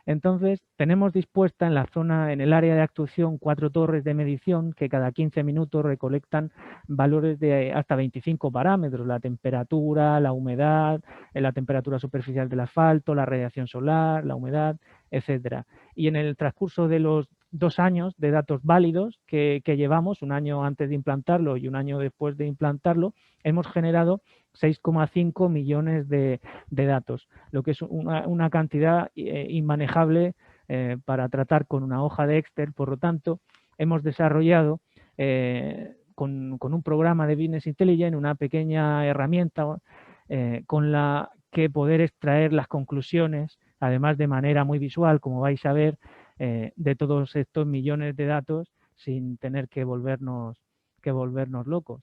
Entonces, tenemos dispuesta en la zona, en el área de actuación, 4 torres de medición que cada 15 minutos recolectan valores de hasta 25 parámetros, la temperatura, la humedad, la temperatura superficial del asfalto, la radiación solar, la humedad, etcétera. Y en el transcurso de los 2 años de datos válidos que llevamos, un año antes de implantarlo y un año después de implantarlo, hemos generado 6,5 millones de datos, lo que es una cantidad inmanejable para tratar con una hoja de Excel. Por lo tanto, hemos desarrollado con un programa de Business Intelligence una pequeña herramienta con la que poder extraer las conclusiones, además de manera muy visual, como vais a ver, de todos estos millones de datos sin tener que volvernos locos.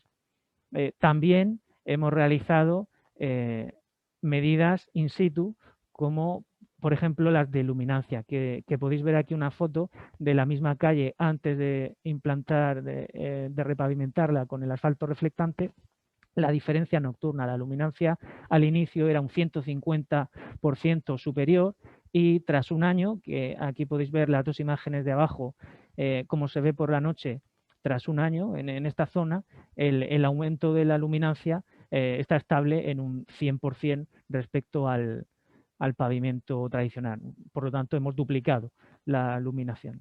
También hemos realizado medidas in situ, como por ejemplo las de luminancia, que podéis ver aquí una foto de la misma calle antes de implantar, de repavimentarla con el asfalto reflectante. La diferencia nocturna, la luminancia al inicio era un 150% superior y tras un año, que aquí podéis ver las 2 imágenes de abajo, cómo se ve por la noche, tras un año en esta zona, el aumento de la luminancia está estable en un 100% respecto al pavimento tradicional. Por lo tanto, hemos duplicado la luminancia.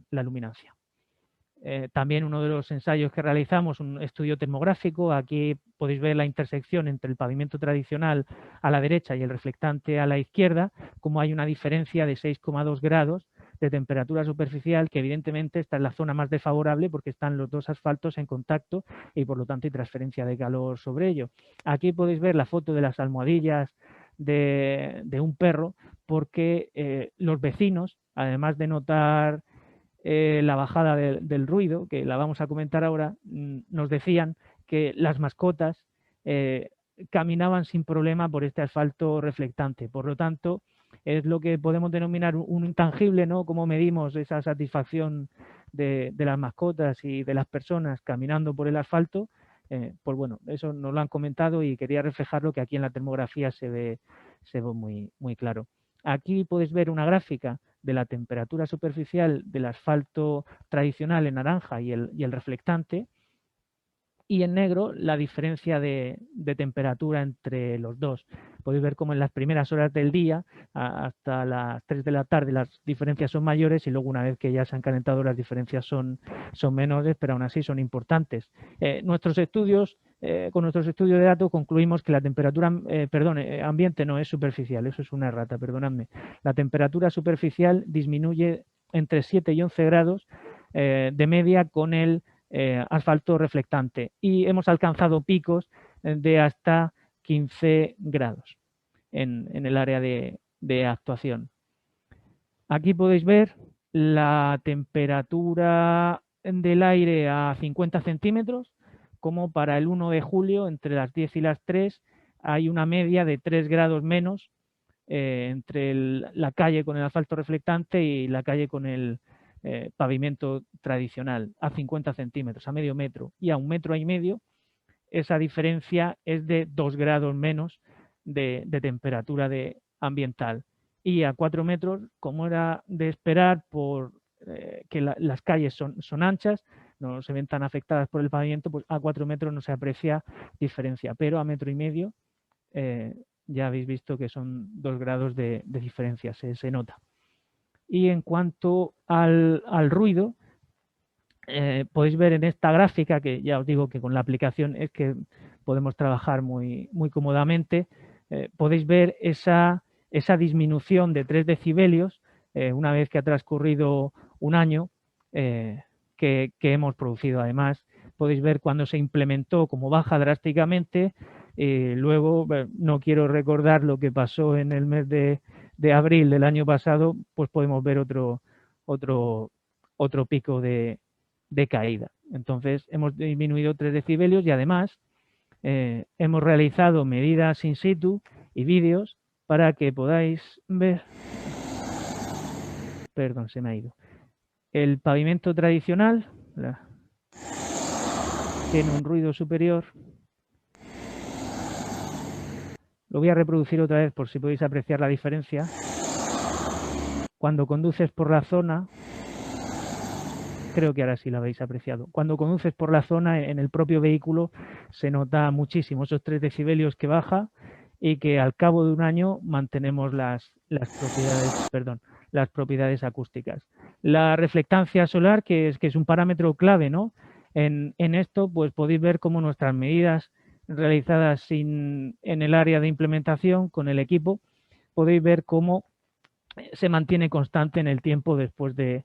También uno de los ensayos que realizamos, un estudio termográfico. Aquí podéis ver la intersección entre el pavimento tradicional a la derecha y el reflectante a la izquierda, como hay una diferencia de 6,2 grados de temperatura superficial, que evidentemente esta es la zona más desfavorable porque están los dos asfaltos en contacto y por lo tanto hay transferencia de calor sobre ello. Aquí podéis ver la foto de las almohadillas de un perro, porque los vecinos, además de notar la bajada del ruido, que la vamos a comentar ahora, nos decían que las mascotas caminaban sin problema por este asfalto reflectante. Por lo tanto, es lo que podemos denominar un intangible, ¿no? Cómo medimos esa satisfacción de las mascotas y de las personas caminando por el asfalto. Pues bueno, eso nos lo han comentado y quería reflejarlo, que aquí en la termografía se ve muy claro. Aquí podéis ver una gráfica de la temperatura superficial del asfalto tradicional en naranja y el reflectante, y en negro la diferencia de temperatura entre los dos. Podéis ver cómo en las primeras horas del día hasta las 3 de la tarde las diferencias son mayores y luego una vez que ya se han calentado las diferencias son menores, pero aún así son importantes. Nuestros estudios, con nuestros estudios de datos concluimos que la temperatura, ambiente no es superficial, eso es una errata, perdonadme. La temperatura superficial disminuye entre 7 y 11 grados de media con el asfalto reflectante y hemos alcanzado picos de hasta 15 grados en el área de actuación. Aquí podéis ver la temperatura del aire a 50 centímetros, como para el 1 de julio, entre las 10 y las 3, hay una media de 3 grados menos entre la calle con el asfalto reflectante y la calle con el pavimento tradicional, a 50 centímetros, a medio metro, y a 1,5 metros, esa diferencia es de 2 grados menos de temperatura ambiental. Y a 4 metros, como era de esperar, por que las calles son anchas, no se ven tan afectadas por el pavimento, pues a 4 metros no se aprecia diferencia, pero a 1,5 metros ya habéis visto que son 2 grados de diferencia, se nota. Y en cuanto al ruido, podéis ver en esta gráfica, que ya os digo que con la aplicación es que podemos trabajar muy cómodamente, podéis ver esa disminución de 3 decibelios una vez que ha transcurrido un año que hemos producido. Además, podéis ver cuando se implementó cómo baja drásticamente. Luego, no quiero recordar lo que pasó en el mes de abril del año pasado, pues podemos ver otro pico de caída. Entonces, hemos disminuido 3 decibelios y además hemos realizado medidas in situ y vídeos para que podáis ver. Perdón, se me ha ido. El pavimento tradicional tiene un ruido superior. Lo voy a reproducir otra vez por si podéis apreciar la diferencia. Cuando conduces por la zona, creo que ahora sí la habéis apreciado. Cuando conduces por la zona, en el propio vehículo, se nota muchísimo esos 3 decibelios que baja y que al cabo de un año mantenemos las propiedades acústicas. La reflectancia solar, que es un parámetro clave, ¿no? En esto, pues podéis ver cómo nuestras medidas realizadas en el área de implementación con el equipo, podéis ver cómo se mantiene constante en el tiempo después de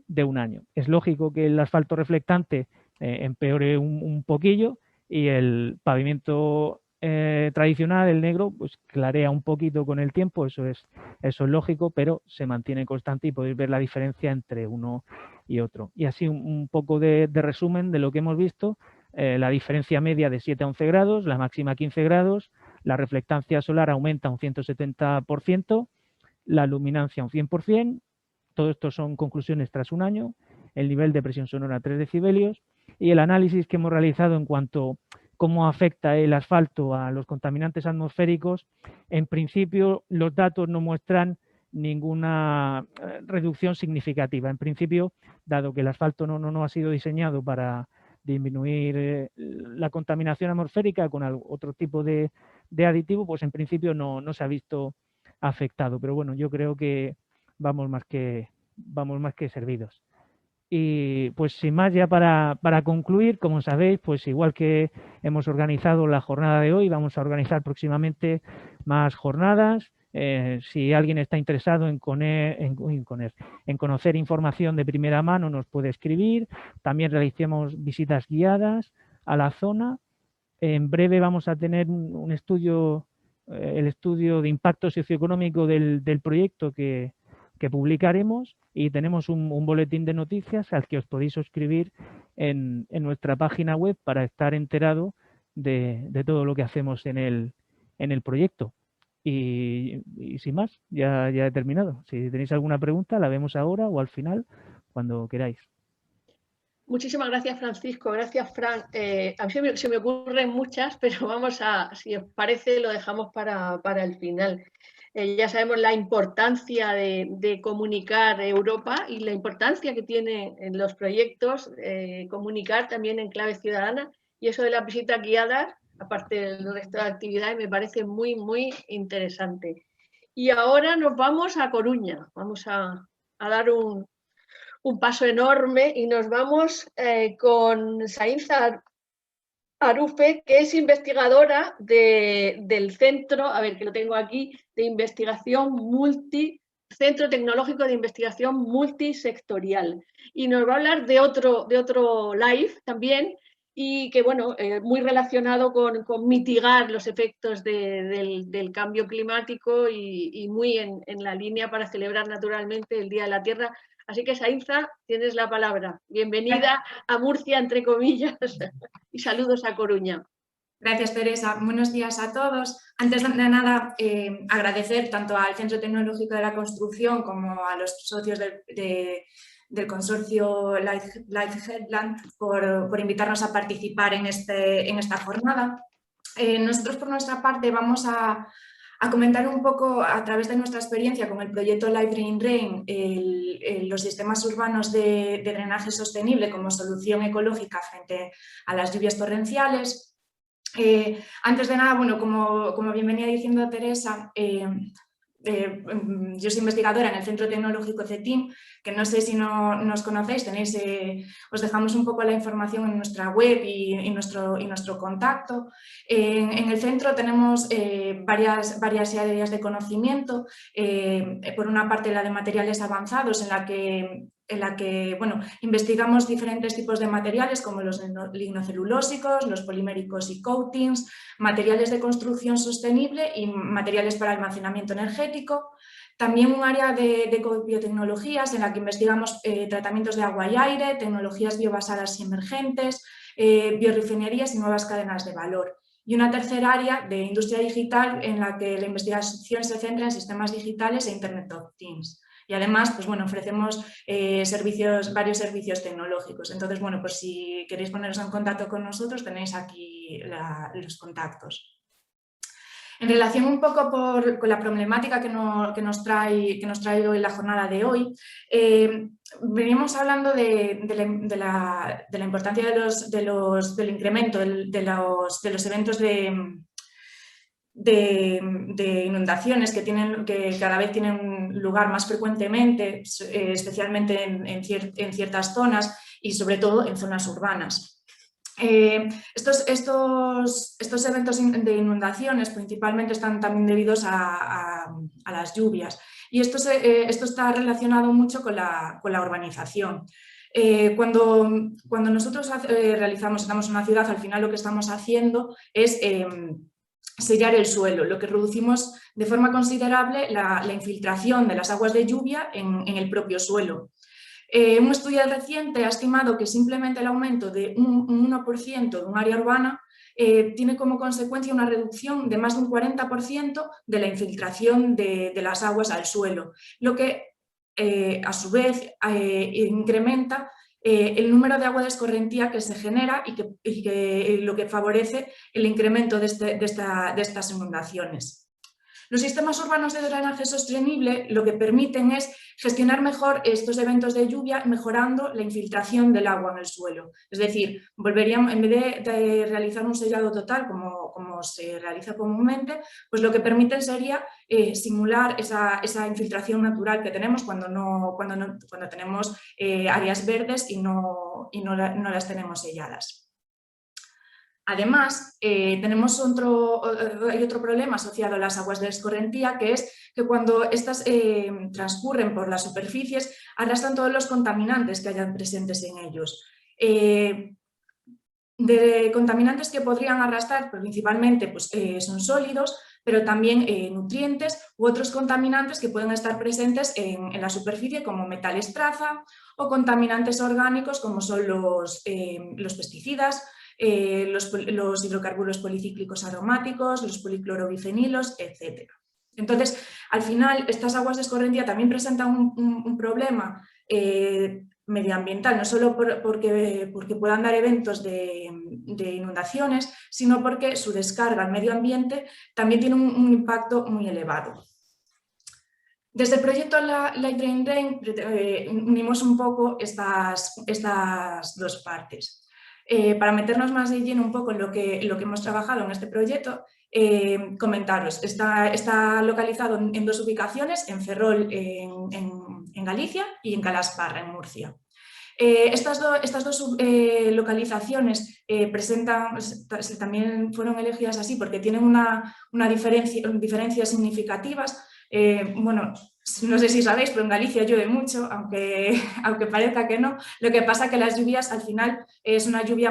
un año. Es lógico que el asfalto reflectante empeore un poquillo y el pavimento tradicional, el negro, pues clarea un poquito con el tiempo, eso es lógico, pero se mantiene constante y podéis ver la diferencia entre uno y otro. Y así un poco de resumen de lo que hemos visto. La diferencia media de 7 a 11 grados, la máxima 15 grados, la reflectancia solar aumenta un 170%, la luminancia un 100%, todo esto son conclusiones tras un año, el nivel de presión sonora 3 decibelios y el análisis que hemos realizado en cuanto a cómo afecta el asfalto a los contaminantes atmosféricos. En principio, los datos no muestran ninguna reducción significativa. En principio, dado que el asfalto no ha sido diseñado para disminuir la contaminación atmosférica con otro tipo de aditivo, pues en principio no se ha visto afectado. Pero bueno, yo creo que vamos más que servidos. Y pues sin más, ya para concluir, como sabéis, pues igual que hemos organizado la jornada de hoy, vamos a organizar próximamente más jornadas. Si alguien está interesado en conocer información de primera mano, nos puede escribir. También realicemos visitas guiadas a la zona. En breve vamos a tener un estudio, el estudio de impacto socioeconómico del proyecto que publicaremos, y tenemos un boletín de noticias al que os podéis suscribir en nuestra página web para estar enterado de todo lo que hacemos en el proyecto. Y sin más, ya he terminado. Si tenéis alguna pregunta, la vemos ahora o al final, cuando queráis. Muchísimas gracias, Francisco. Gracias, Fran. A mí se me ocurren muchas, pero si os parece, lo dejamos para el final. Ya sabemos la importancia de comunicar Europa y la importancia que tiene en los proyectos comunicar también en clave ciudadana, y eso de las visitas guiadas, aparte del resto de actividades, me parece muy, muy interesante. Y ahora nos vamos a Coruña, vamos a dar un paso enorme y nos vamos con Saínza Arufe, que es investigadora del centro, a ver que lo tengo aquí, de investigación Centro Tecnológico de Investigación Multisectorial. Y nos va a hablar de otro live también, y que bueno, muy relacionado con mitigar los efectos del cambio climático y muy en la línea para celebrar naturalmente el Día de la Tierra. Así que, Saínza, tienes la palabra. Bienvenida a Murcia, entre comillas, y saludos a Coruña. Gracias, Teresa. Buenos días a todos. Antes de nada, agradecer tanto al Centro Tecnológico de la Construcción como a los socios del consorcio Life Headland por invitarnos a participar en esta jornada. Nosotros, por nuestra parte, vamos a comentar un poco a través de nuestra experiencia con el proyecto Life Drain Rain los sistemas urbanos de drenaje sostenible como solución ecológica frente a las lluvias torrenciales. Antes de nada, bueno, como bien venía diciendo Teresa, yo soy investigadora en el Centro Tecnológico CETIM, que no sé si nos conocéis, os dejamos un poco la información en nuestra web y nuestro contacto. En el centro tenemos varias áreas de conocimiento, por una parte la de materiales avanzados, en la que bueno, investigamos diferentes tipos de materiales como los lignocelulósicos, los poliméricos y coatings, materiales de construcción sostenible y materiales para almacenamiento energético. También un área de biotecnologías en la que investigamos tratamientos de agua y aire, tecnologías biobasadas y emergentes, biorefinerías y nuevas cadenas de valor. Y una tercera área de industria digital en la que la investigación se centra en sistemas digitales e Internet of Things. Y además, pues bueno, ofrecemos varios servicios tecnológicos. Entonces, bueno, pues si queréis poneros en contacto con nosotros, tenéis aquí los contactos. En relación un poco con la problemática que nos trae hoy la jornada de hoy, venimos hablando de la importancia del incremento de los eventos de inundaciones que cada vez tienen lugar más frecuentemente, especialmente en ciertas zonas y sobre todo en zonas urbanas. Estos eventos de inundaciones principalmente están también debidos a las lluvias, y esto está relacionado mucho con la urbanización. Cuando nosotros estamos en una ciudad, al final lo que estamos haciendo es sellar el suelo, lo que reducimos de forma considerable la infiltración de las aguas de lluvia en el propio suelo. Un estudio reciente ha estimado que simplemente el aumento de un 1% de un área urbana tiene como consecuencia una reducción de más de un 40% de la infiltración de las aguas al suelo, lo que a su vez incrementa el número de agua de escorrentía que se genera y que lo que favorece el incremento de estas inundaciones. Los sistemas urbanos de drenaje sostenible lo que permiten es gestionar mejor estos eventos de lluvia, mejorando la infiltración del agua en el suelo. Es decir, en vez de realizar un sellado total como se realiza comúnmente, pues lo que permiten sería simular esa infiltración natural que tenemos cuando tenemos áreas verdes y no las tenemos selladas. Además, hay otro problema asociado a las aguas de escorrentía, que es que cuando estas transcurren por las superficies, arrastran todos los contaminantes que hayan presentes en ellos. De contaminantes que podrían arrastrar principalmente pues, son sólidos, pero también nutrientes u otros contaminantes que pueden estar presentes en la superficie, como metales traza, o contaminantes orgánicos como son los pesticidas, los hidrocarburos policíclicos aromáticos, los policlorobifenilos, etc. Entonces, al final, estas aguas de escorrentía también presentan un problema medioambiental, no solo porque puedan dar eventos de inundaciones, sino porque su descarga al medio ambiente también tiene un impacto muy elevado. Desde el proyecto Life Drain Rain unimos un poco estas dos partes. Para meternos más de lleno un poco en lo que hemos trabajado en este proyecto, comentaros, está localizado en 2 ubicaciones, en Ferrol, en Galicia, y en Calasparra, en Murcia. Estas dos localizaciones también fueron elegidas así porque tienen diferencias significativas. Bueno, no sé si sabéis, pero en Galicia llueve mucho, aunque parezca que no. Lo que pasa es que las lluvias al final es una lluvia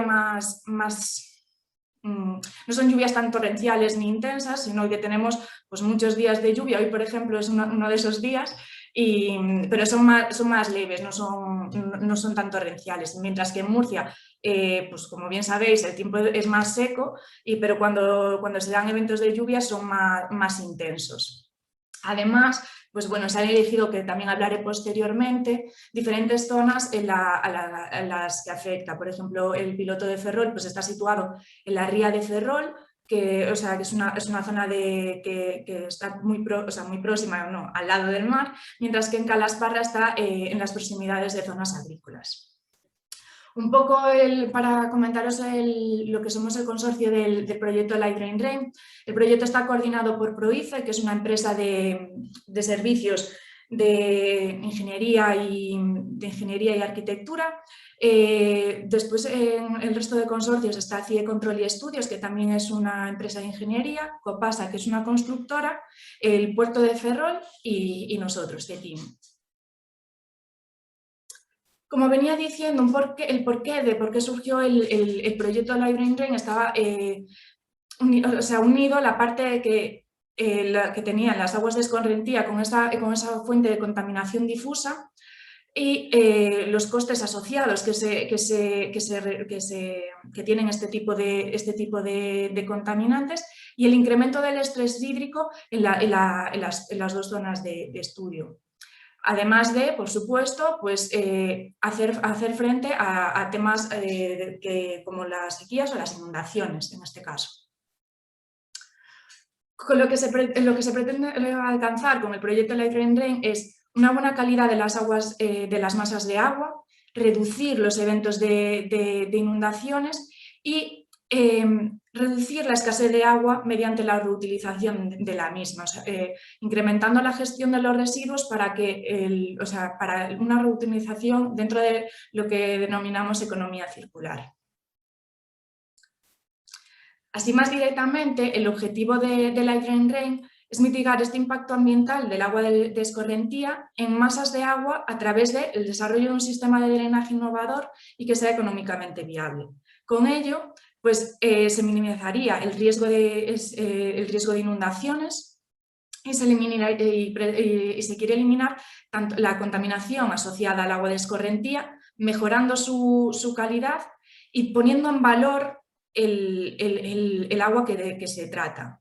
no son lluvias tan torrenciales ni intensas, sino que tenemos pues, muchos días de lluvia. Hoy, por ejemplo, es uno de esos días, pero son más leves, no son tan torrenciales. Mientras que en Murcia, pues como bien sabéis, el tiempo es más seco, pero cuando se dan eventos de lluvia son más intensos. Además, pues bueno, se han elegido, que también hablaré posteriormente, diferentes zonas a las que afecta. Por ejemplo, el piloto de Ferrol pues está situado en la ría de Ferrol, que es una zona que está muy próxima, no, al lado del mar, mientras que en Calasparra está en las proximidades de zonas agrícolas. Un poco para comentaros lo que somos el consorcio del proyecto Live Rain Rain. El proyecto está coordinado por Proice, que es una empresa de servicios de ingeniería y arquitectura. Después en el resto de consorcios está CIE Control y Estudios, que también es una empresa de ingeniería, Copasa, que es una constructora, el puerto de Ferrol y nosotros, CETIM. Como venía diciendo, el porqué de por qué surgió el proyecto Live Rain Rain estaba unido a la parte que tenían las aguas de escorrentía con esa fuente de contaminación difusa y los costes asociados que tienen este tipo de contaminantes y el incremento del estrés hídrico en las 2 zonas de estudio. Además de, por supuesto, pues, hacer frente a temas como las sequías o las inundaciones, en este caso. Lo que se pretende alcanzar con el proyecto Live Rain Rain es una buena calidad de las aguas, de las masas de agua, reducir los eventos de inundaciones y reducir la escasez de agua mediante la reutilización de la misma, incrementando la gestión de los residuos para una reutilización dentro de lo que denominamos economía circular. Así más directamente, el objetivo de Live Rain Rain es mitigar este impacto ambiental del agua de escorrentía en masas de agua a través del desarrollo de un sistema de drenaje innovador y que sea económicamente viable. Con ello, pues se minimizaría el riesgo de inundaciones y se quiere eliminar tanto la contaminación asociada al agua de escorrentía, mejorando su calidad y poniendo en valor el agua que se trata.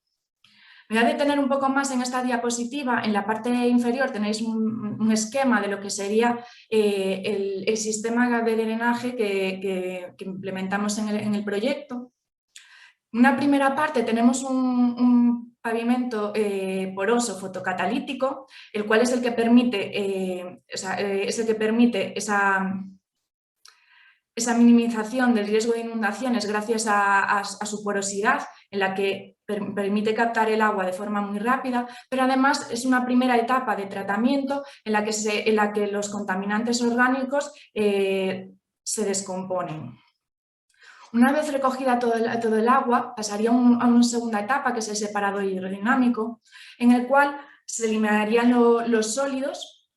Me voy a detener un poco más en esta diapositiva. En la parte inferior tenéis un esquema de lo que sería el sistema de drenaje que implementamos en el proyecto. En una primera parte tenemos un pavimento poroso fotocatalítico, el cual es el que permite, esa minimización del riesgo de inundaciones gracias a su porosidad, en la que permite captar el agua de forma muy rápida, pero además es una primera etapa de tratamiento en la que los contaminantes orgánicos se descomponen. Una vez recogida todo el agua, pasaría a una segunda etapa, que es el separador hidrodinámico, en el cual se eliminarían los sólidos,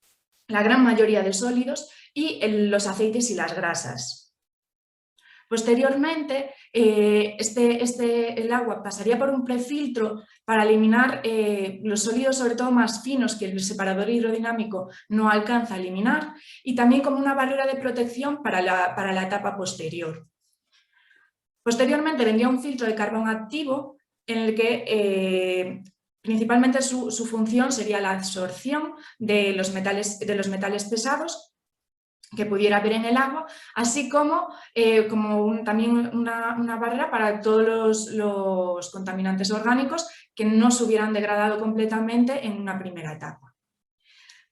la gran mayoría de sólidos, y los aceites y las grasas. Posteriormente, el agua pasaría por un prefiltro para eliminar los sólidos, sobre todo más finos, que el separador hidrodinámico no alcanza a eliminar, y también como una barrera de protección para la etapa posterior. Posteriormente vendría un filtro de carbón activo en el que principalmente su función sería la absorción de los metales pesados que pudiera haber en el agua, así como, también una barrera para todos los contaminantes orgánicos que no se hubieran degradado completamente en una primera etapa.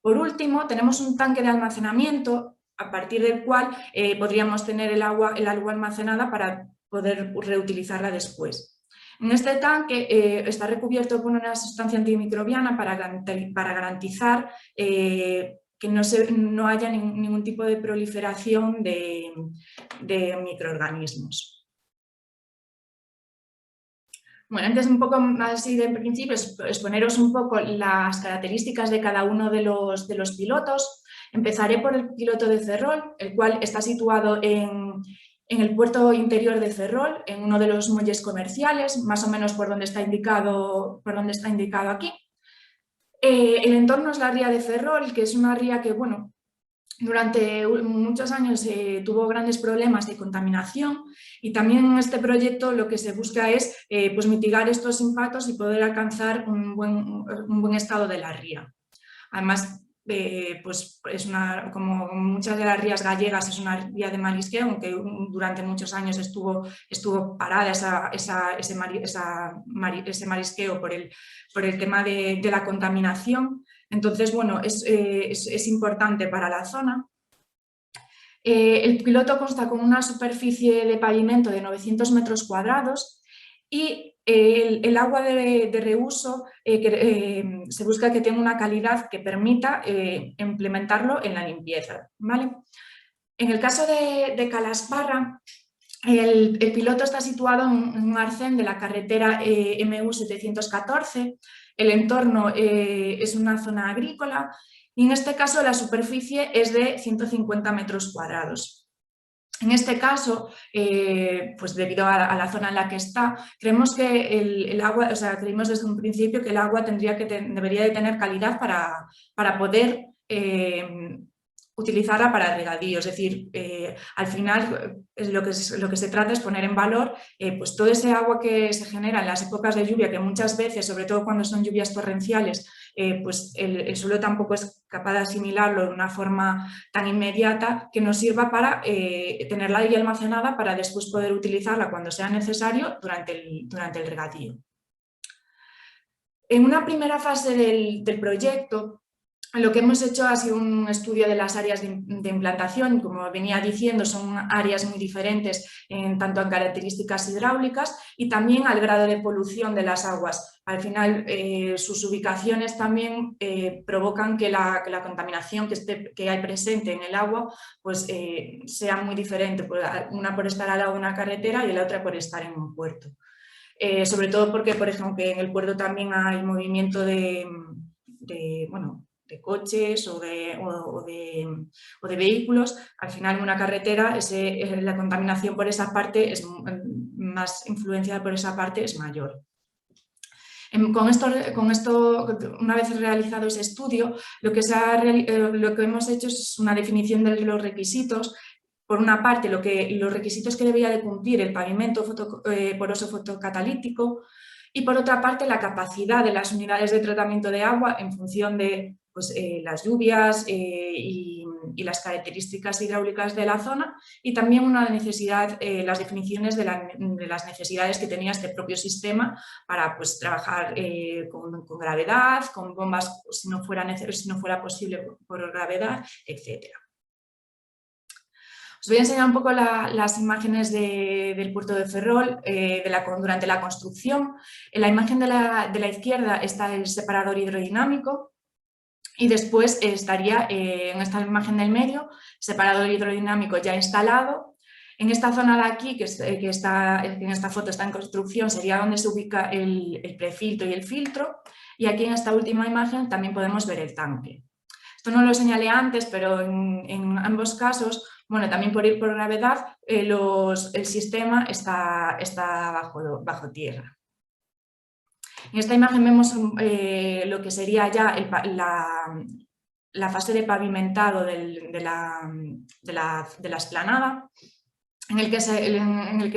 Por último, tenemos un tanque de almacenamiento a partir del cual podríamos tener el agua almacenada para poder reutilizarla después. En este tanque está recubierto con una sustancia antimicrobiana para garantizar que no haya ningún tipo de proliferación de microorganismos. Bueno, antes un poco así de principio, exponeros un poco las características de cada uno de los pilotos. Empezaré por el piloto de Ferrol, el cual está situado en el puerto interior de Ferrol, en uno de los muelles comerciales, más o menos por donde está indicado aquí. El entorno es la ría de Ferrol, que es una ría que, bueno, durante muchos años tuvo grandes problemas de contaminación, y también en este proyecto lo que se busca es pues mitigar estos impactos y poder alcanzar un buen estado de la ría. Además, pues como muchas de las rías gallegas, es una ría de marisqueo, aunque durante muchos años estuvo parada ese marisqueo por el tema de la contaminación. Entonces, bueno, es importante para la zona. El piloto consta con una superficie de pavimento de 900 metros cuadrados y el agua de reuso se busca que tenga una calidad que permita implementarlo en la limpieza, ¿vale? En el caso de Calasparra, el piloto está situado en un arcén de la carretera MU 714. El entorno es una zona agrícola y en este caso la superficie es de 150 metros cuadrados. En este caso, pues debido a la zona en la que está, creemos que el agua, o sea, creímos desde un principio que el agua debería de tener calidad para poder utilizarla para regadío. Es decir, al final lo que se trata es poner en valor pues todo ese agua que se genera en las épocas de lluvia, que muchas veces, sobre todo cuando son lluvias torrenciales, pues el suelo tampoco es capaz de asimilarlo de una forma tan inmediata, que nos sirva para tenerla ahí almacenada para después poder utilizarla cuando sea necesario durante el regadío. En una primera fase del proyecto, lo que hemos hecho ha sido un estudio de las áreas de implantación. Como venía diciendo, son áreas muy diferentes tanto en características hidráulicas y también al grado de polución de las aguas. Al final, sus ubicaciones también provocan que la contaminación que hay presente en el agua pues, sea muy diferente, una por estar al lado de una carretera y la otra por estar en un puerto. Sobre todo porque, por ejemplo, en el puerto también hay movimiento de coches o de vehículos. Al final, en una carretera la contaminación por esa parte es más influenciada por esa parte, es mayor. Con esto, una vez realizado ese estudio, lo que hemos hecho es una definición de los requisitos. Por una parte, los requisitos que debía de cumplir el pavimento poroso fotocatalítico, y por otra parte la capacidad de las unidades de tratamiento de agua en función de pues, las lluvias y las características hidráulicas de la zona, y también las definiciones de las necesidades que tenía este propio sistema para pues, trabajar con gravedad, con bombas si no fuera posible por gravedad, etc. Os voy a enseñar un poco las imágenes del puerto de Ferrol durante la construcción. En la imagen de la izquierda está el separador hidrodinámico y después estaría en esta imagen del medio, separador hidrodinámico ya instalado. En esta zona de aquí, que en esta foto está en construcción, sería donde se ubica el prefiltro y el filtro, y aquí en esta última imagen también podemos ver el tanque. Esto no lo señalé antes, pero en ambos casos, bueno, también por gravedad, el sistema está bajo tierra. En esta imagen vemos lo que sería ya la fase de pavimentado de la explanada, en el que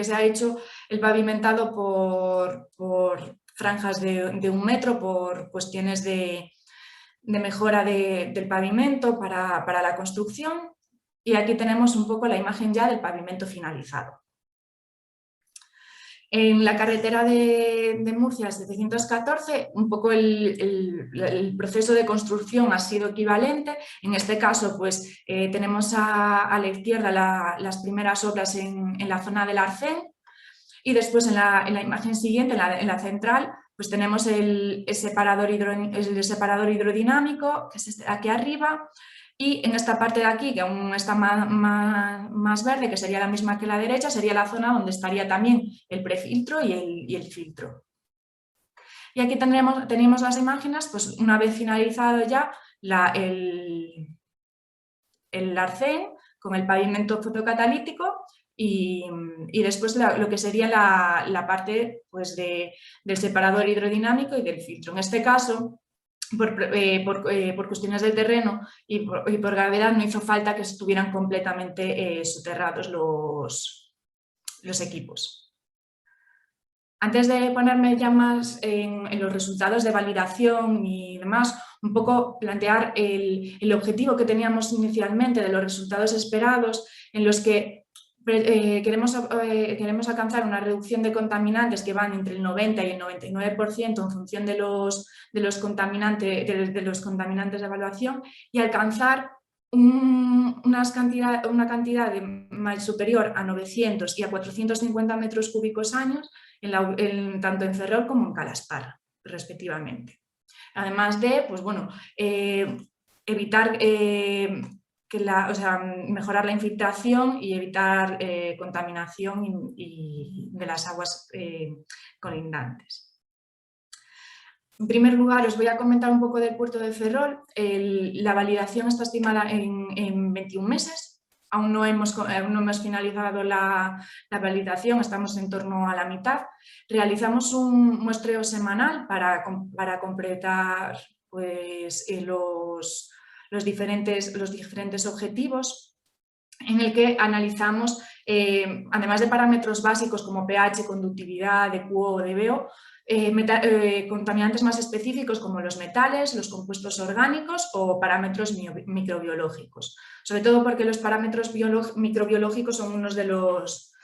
se ha hecho el pavimentado por franjas de 1 metro, por cuestiones de mejora del pavimento para la construcción. Y aquí tenemos un poco la imagen ya del pavimento finalizado. En la carretera de Murcia 714, un poco el proceso de construcción ha sido equivalente. En este caso, pues tenemos a la izquierda las primeras obras en la zona del Arcén, y después en la imagen siguiente, en la central, pues tenemos el separador hidrodinámico, que es este aquí arriba, y en esta parte de aquí, que aún está más verde, que sería la misma que la derecha, sería la zona donde estaría también el prefiltro y el filtro. Y aquí tenemos las imágenes, pues una vez finalizado ya el arcén con el pavimento fotocatalítico, y después lo que sería la parte pues, del separador hidrodinámico y del filtro. En este caso, por cuestiones de terreno y por gravedad, no hizo falta que estuvieran completamente soterrados los equipos. Antes de ponerme ya más en los resultados de validación y demás, un poco plantear el objetivo que teníamos inicialmente de los resultados esperados, en los que queremos alcanzar una reducción de contaminantes que van entre el 90 y el 99% en función de los contaminantes de evaluación, y alcanzar una cantidad superior a 900 y a 450 metros cúbicos años, tanto en Ferrol como en Calasparra, respectivamente. Además de, pues bueno, evitar mejorar la infiltración y evitar contaminación de las aguas colindantes. En primer lugar, os voy a comentar un poco del puerto de Ferrol. La validación está estimada en 21 meses. Aún no hemos finalizado la validación, estamos en torno a la mitad. Realizamos un muestreo semanal para completar pues, los diferentes objetivos, en el que analizamos, además de parámetros básicos como pH, conductividad, DQO o DBO, contaminantes más específicos como los metales, los compuestos orgánicos o parámetros microbiológicos. Sobre todo porque los parámetros microbiológicos son unos de los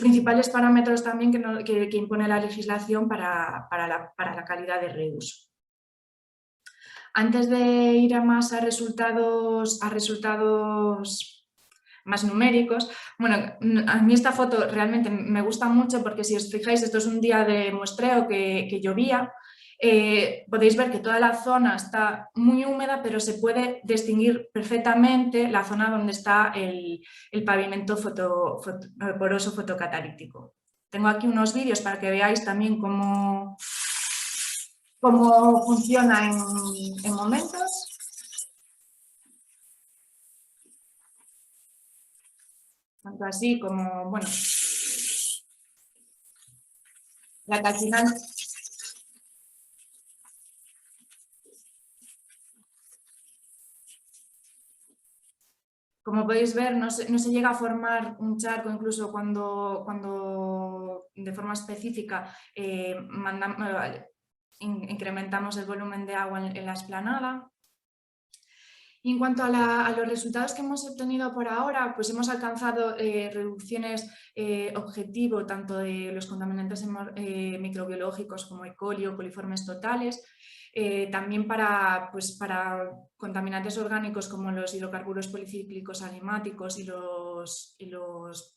principales parámetros también que impone la legislación para la calidad de reuso. Antes de ir a resultados más numéricos, bueno, a mí esta foto realmente me gusta mucho porque, si os fijáis, esto es un día de muestreo que llovía. Podéis ver que toda la zona está muy húmeda, pero se puede distinguir perfectamente la zona donde está el pavimento poroso fotocatalítico. Tengo aquí unos vídeos para que veáis también cómo funciona en momentos. Tanto así como, bueno, la que al final como podéis ver, no se llega a formar un charco, incluso cuando de forma específica incrementamos el volumen de agua en la explanada. Y en cuanto a los resultados que hemos obtenido por ahora, pues hemos alcanzado reducciones objetivo tanto de los contaminantes microbiológicos como E. coli o coliformes totales, también para contaminantes orgánicos como los hidrocarburos policíclicos alimáticos y los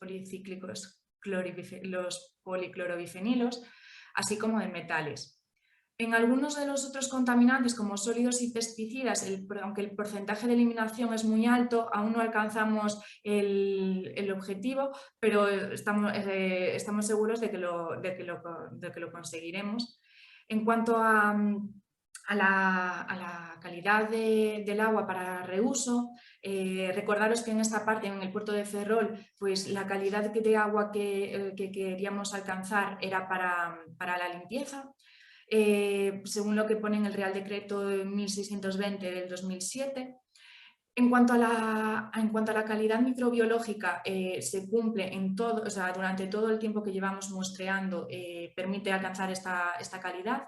policíclicos los policlorobifenilos, así como de metales. En algunos de los otros contaminantes, como sólidos y pesticidas, aunque el porcentaje de eliminación es muy alto, aún no alcanzamos el objetivo, pero estamos seguros de que lo conseguiremos. En cuanto a la calidad del agua para reuso, recordaros que en esta parte, en el puerto de Ferrol, pues la calidad de agua que queríamos alcanzar era para la limpieza. Según lo que pone en el Real Decreto 1620 del 2007. En cuanto a la calidad microbiológica, se cumple durante todo el tiempo que llevamos muestreando, permite alcanzar esta calidad.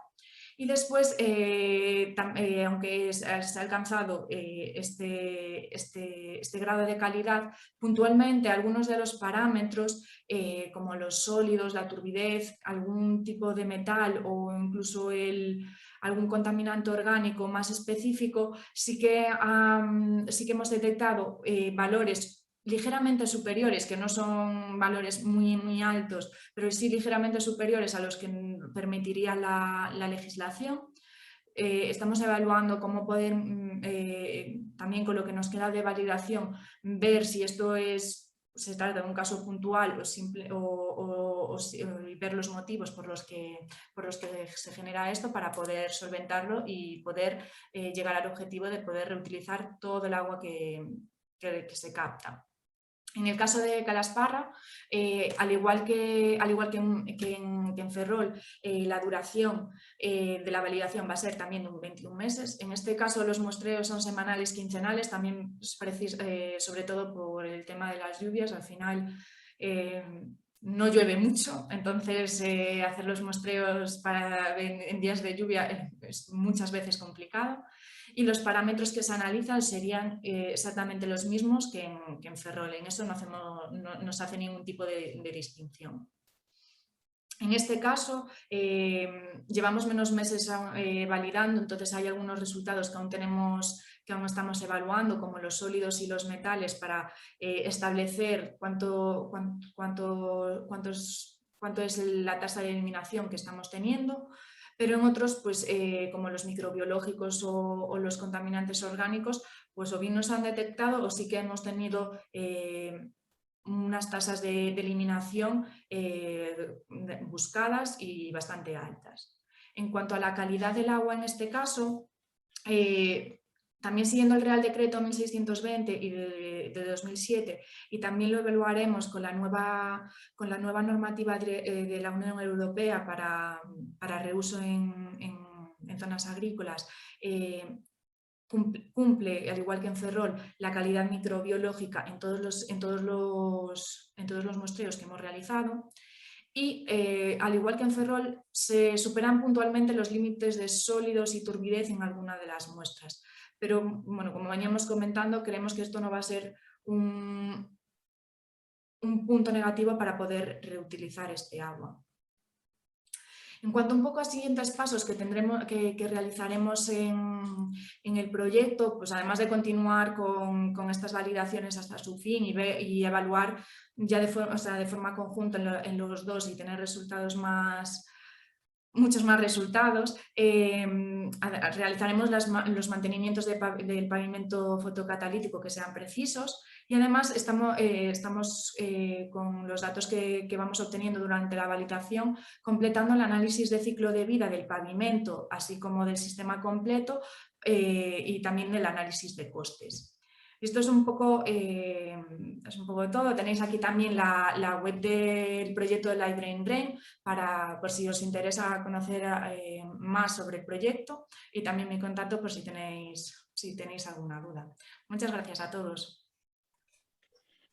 Y después, aunque se ha alcanzado este grado de calidad, puntualmente algunos de los parámetros, como los sólidos, la turbidez, algún tipo de metal o incluso algún contaminante orgánico más específico, sí que hemos detectado valores ligeramente superiores, que no son valores muy altos, pero sí ligeramente superiores a los que permitiría la legislación. Estamos evaluando cómo poder, también con lo que nos queda de validación, ver si esto se trata de un caso puntual o ver los motivos por los que se genera esto, para poder solventarlo y poder llegar al objetivo de poder reutilizar todo el agua que se capta. En el caso de Calasparra, al igual que en Ferrol, la duración de la validación va a ser también de 21 meses. En este caso los muestreos son semanales, quincenales, también sobre todo por el tema de las lluvias. Al final no llueve mucho, entonces hacer los muestreos en días de lluvia es muchas veces complicado. Y los parámetros que se analizan serían exactamente los mismos que en Ferrol. En eso no se hace ningún tipo de distinción. En este caso, llevamos menos meses validando, entonces hay algunos resultados que aún estamos evaluando, como los sólidos y los metales, para establecer cuánto es la tasa de eliminación que estamos teniendo. Pero en otros, pues, como los microbiológicos o los contaminantes orgánicos, pues o bien nos han detectado o sí que hemos tenido unas tasas de eliminación buscadas y bastante altas. En cuanto a la calidad del agua en este caso, también siguiendo el Real Decreto 1620 y de 2007, y también lo evaluaremos con la nueva normativa de la Unión Europea para reuso en zonas agrícolas, cumple, al igual que en Ferrol, la calidad microbiológica en todos los muestreos que hemos realizado. Y al igual que en Ferrol, se superan puntualmente los límites de sólidos y turbidez en alguna de las muestras. Pero bueno, como veníamos comentando, creemos que esto no va a ser un punto negativo para poder reutilizar este agua. En cuanto un poco a siguientes pasos que realizaremos en el proyecto, pues además de continuar con estas validaciones hasta su fin y evaluar ya de forma conjunta en los dos y tener muchos más resultados, realizaremos los mantenimientos del pavimento fotocatalítico que sean precisos, y además estamos con los datos que vamos obteniendo durante la validación completando el análisis de ciclo de vida del pavimento, así como del sistema completo, y también del análisis de costes. Esto es un poco de todo. Tenéis aquí también la web del proyecto de Live Brain Drain por si os interesa conocer más sobre el proyecto, y también mi contacto por si tenéis alguna duda. Muchas gracias a todos.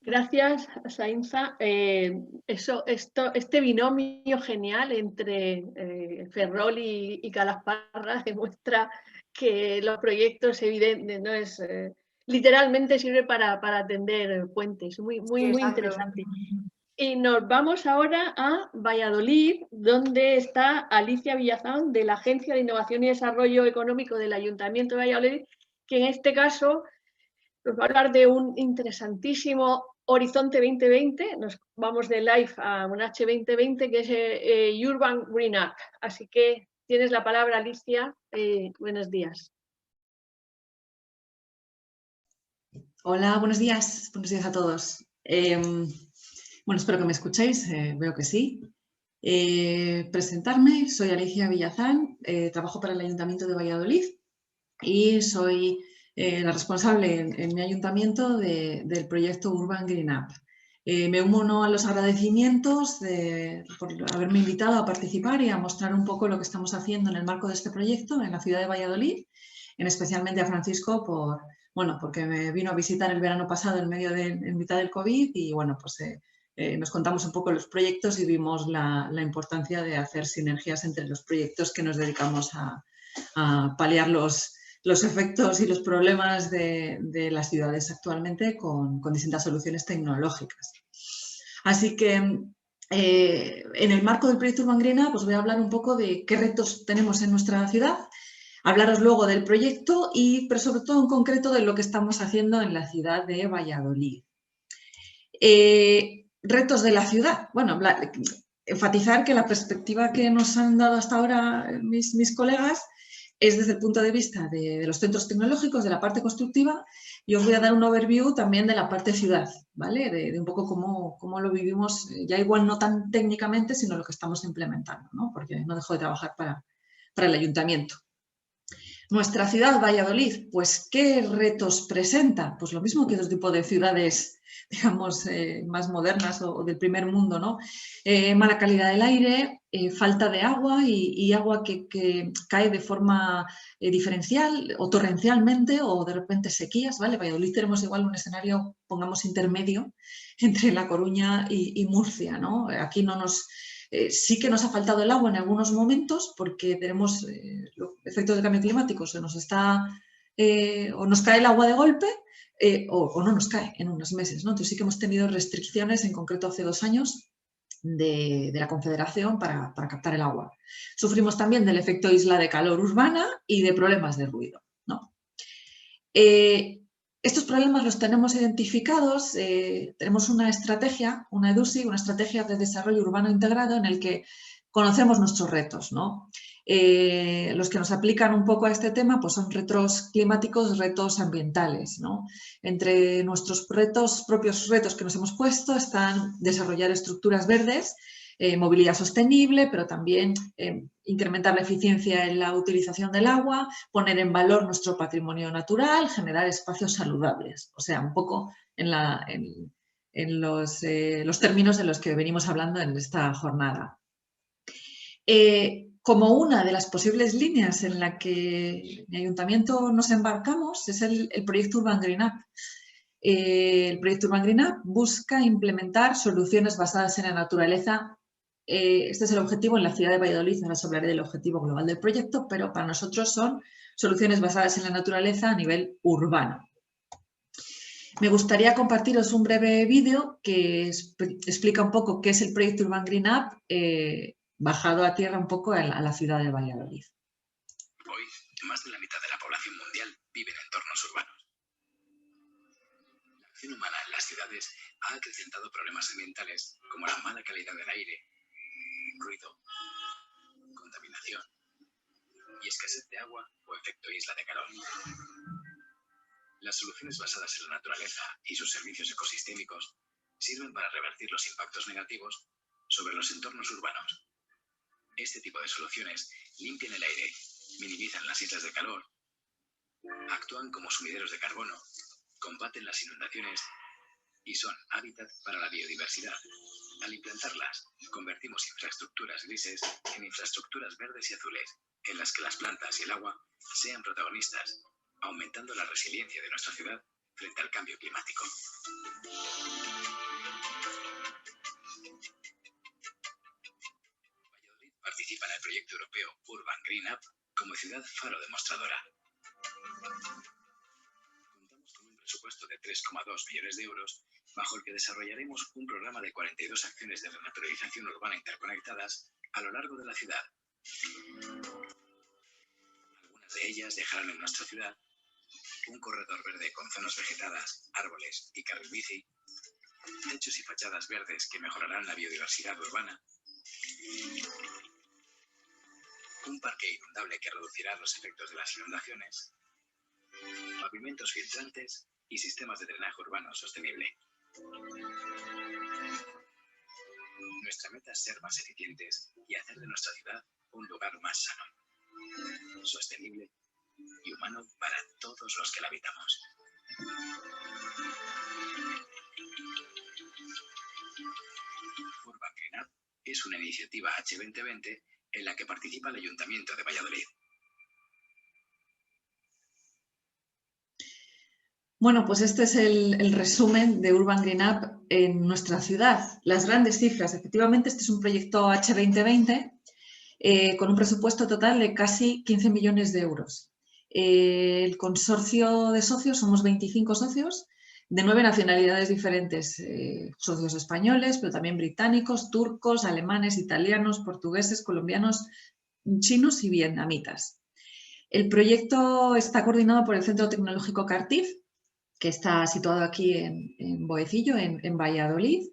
Gracias, Sainza. Este binomio genial entre Ferrol y Calasparra demuestra que los proyectos evidentes no es... literalmente sirve para tender puentes, muy interesante. Y nos vamos ahora a Valladolid, donde está Alicia Villazán, de la Agencia de Innovación y Desarrollo Económico del Ayuntamiento de Valladolid, que en este caso nos va a hablar de un interesantísimo Horizonte 2020. Nos vamos de Live a un H2020, que es Urban Green Up. Así que tienes la palabra, Alicia. Buenos días. Hola, buenos días a todos. Bueno, espero que me escuchéis, veo que sí. Presentarme, soy Alicia Villazán, trabajo para el Ayuntamiento de Valladolid y soy la responsable en mi ayuntamiento del proyecto Urban Green Up. Me uno a los agradecimientos por haberme invitado a participar y a mostrar un poco lo que estamos haciendo en el marco de este proyecto en la ciudad de Valladolid, especialmente a Francisco porque me vino a visitar el verano pasado en mitad del COVID y bueno, pues nos contamos un poco los proyectos y vimos la importancia de hacer sinergias entre los proyectos que nos dedicamos a paliar los efectos y los problemas de las ciudades actualmente con distintas soluciones tecnológicas. Así que en el marco del proyecto Urban Green Up os voy a hablar un poco de qué retos tenemos en nuestra ciudad, hablaros luego del proyecto pero sobre todo en concreto de lo que estamos haciendo en la ciudad de Valladolid. Retos de la ciudad. Bueno, enfatizar que la perspectiva que nos han dado hasta ahora mis colegas es desde el punto de vista de los centros tecnológicos, de la parte constructiva, y os voy a dar un overview también de la parte ciudad, ¿vale? De un poco cómo lo vivimos, ya igual no tan técnicamente, sino lo que estamos implementando, ¿no? Porque no dejo de trabajar para el ayuntamiento. Nuestra ciudad, Valladolid, pues, ¿qué retos presenta? Pues lo mismo que otro tipo de ciudades, digamos, más modernas o del primer mundo, ¿no? Mala calidad del aire, falta de agua y agua que cae de forma diferencial o torrencialmente o de repente sequías, ¿vale? Valladolid tenemos igual un escenario, pongamos, intermedio entre La Coruña y Murcia, ¿no? Aquí no nos... sí que nos ha faltado el agua en algunos momentos porque tenemos los efectos del cambio climático, se nos está o nos cae el agua de golpe o no nos cae en unos meses, ¿no? Entonces sí que hemos tenido restricciones, en concreto hace 2 años, de la Confederación para captar el agua. Sufrimos también del efecto isla de calor urbana y de problemas de ruido, ¿no? Estos problemas los tenemos identificados, tenemos una estrategia, una EDUSI, una estrategia de desarrollo urbano integrado en el que conocemos nuestros retos, ¿no? Los que nos aplican un poco a este tema pues son retos climáticos, retos ambientales, ¿no? Entre nuestros propios retos que nos hemos puesto están desarrollar estructuras verdes, movilidad sostenible, pero también incrementar la eficiencia en la utilización del agua, poner en valor nuestro patrimonio natural, generar espacios saludables. O sea, un poco en los términos de los que venimos hablando en esta jornada. Como una de las posibles líneas en la que mi ayuntamiento nos embarcamos es el proyecto Urban Green Up. El proyecto Urban Green Up busca implementar soluciones basadas en la naturaleza. Este es el objetivo en la ciudad de Valladolid. Ahora os hablaré del objetivo global del proyecto, pero para nosotros son soluciones basadas en la naturaleza a nivel urbano. Me gustaría compartiros un breve vídeo que explica un poco qué es el proyecto Urban Green Up, bajado a tierra un poco a la ciudad de Valladolid. Hoy, más de la mitad de la población mundial vive en entornos urbanos. La acción humana en las ciudades ha acrecentado problemas ambientales como la mala calidad del aire, ruido, contaminación y escasez de agua o efecto isla de calor. Las soluciones basadas en la naturaleza y sus servicios ecosistémicos sirven para revertir los impactos negativos sobre los entornos urbanos. Este tipo de soluciones limpian el aire, minimizan las islas de calor, actúan como sumideros de carbono, combaten las inundaciones y son hábitat para la biodiversidad. Al implantarlas, convertimos infraestructuras grises en infraestructuras verdes y azules, en las que las plantas y el agua sean protagonistas, aumentando la resiliencia de nuestra ciudad frente al cambio climático. Valladolid participa en el proyecto europeo Urban Green Up como ciudad faro demostradora. Contamos con un presupuesto de 3,2 millones de euros, bajo el que desarrollaremos un programa de 42 acciones de renaturalización urbana interconectadas a lo largo de la ciudad. Algunas de ellas dejarán en nuestra ciudad un corredor verde con zonas vegetadas, árboles y carril bici, techos y fachadas verdes que mejorarán la biodiversidad urbana, un parque inundable que reducirá los efectos de las inundaciones, pavimentos filtrantes y sistemas de drenaje urbano sostenible. Nuestra meta es ser más eficientes y hacer de nuestra ciudad un lugar más sano, sostenible y humano para todos los que la habitamos. Urban Green Up es una iniciativa H2020 en la que participa el Ayuntamiento de Valladolid. Bueno, pues este es el resumen de Urban Green Up en nuestra ciudad las grandes cifras, efectivamente este es un proyecto H2020 con un presupuesto total de casi 15 millones de euros. El consorcio de socios, somos 25 socios, de 9 nacionalidades diferentes, socios españoles, pero también británicos, turcos, alemanes, italianos, portugueses, colombianos, chinos y vietnamitas. El proyecto está coordinado por el Centro Tecnológico Cartif, que está situado aquí en Boecillo, en Valladolid.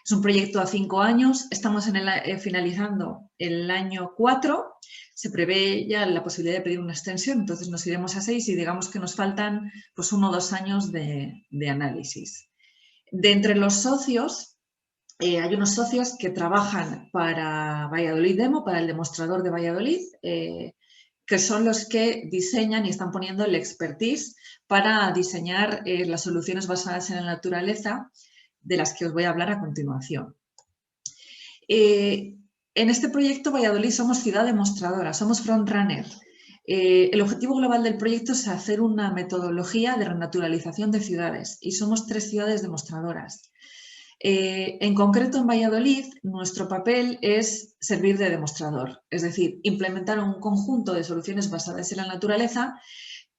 Es un proyecto a 5 años, estamos finalizando el año 4, se prevé ya la posibilidad de pedir una extensión, entonces nos iremos a 6 y digamos que nos faltan pues 1 o 2 años de análisis. De entre los socios, hay unos socios que trabajan para Valladolid Demo, para el demostrador de Valladolid, que son los que diseñan y están poniendo el expertise para diseñar las soluciones basadas en la naturaleza, de las que os voy a hablar a continuación. En este proyecto Valladolid somos ciudad demostradora, somos frontrunner. El objetivo global del proyecto es hacer una metodología de renaturalización de ciudades y somos 3 ciudades demostradoras. En concreto en Valladolid nuestro papel es servir de demostrador, es decir, implementar un conjunto de soluciones basadas en la naturaleza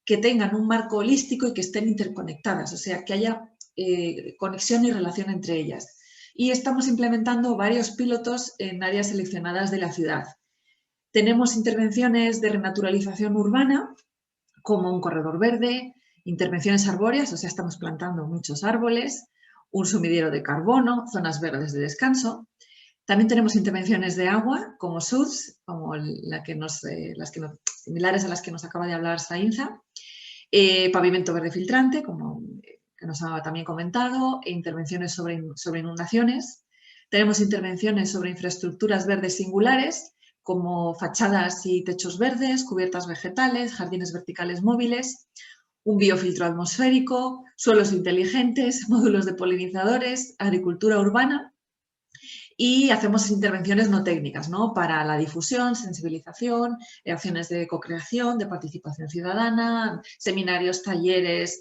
que tengan un marco holístico y que estén interconectadas, o sea, que haya conexión y relación entre ellas. Y estamos implementando varios pilotos en áreas seleccionadas de la ciudad. Tenemos intervenciones de renaturalización urbana, como un corredor verde, intervenciones arbóreas, o sea, estamos plantando muchos árboles, un sumidero de carbono, zonas verdes de descanso. También tenemos intervenciones de agua, como SUDs, como similares a las que nos acaba de hablar Sainza, pavimento verde filtrante, como que nos ha también comentado, e intervenciones sobre inundaciones. Tenemos intervenciones sobre infraestructuras verdes singulares, como fachadas y techos verdes, cubiertas vegetales, jardines verticales móviles, un biofiltro atmosférico, suelos inteligentes, módulos de polinizadores, agricultura urbana. Y hacemos intervenciones no técnicas, ¿no? Para la difusión, sensibilización, acciones de co-creación, de participación ciudadana, seminarios, talleres.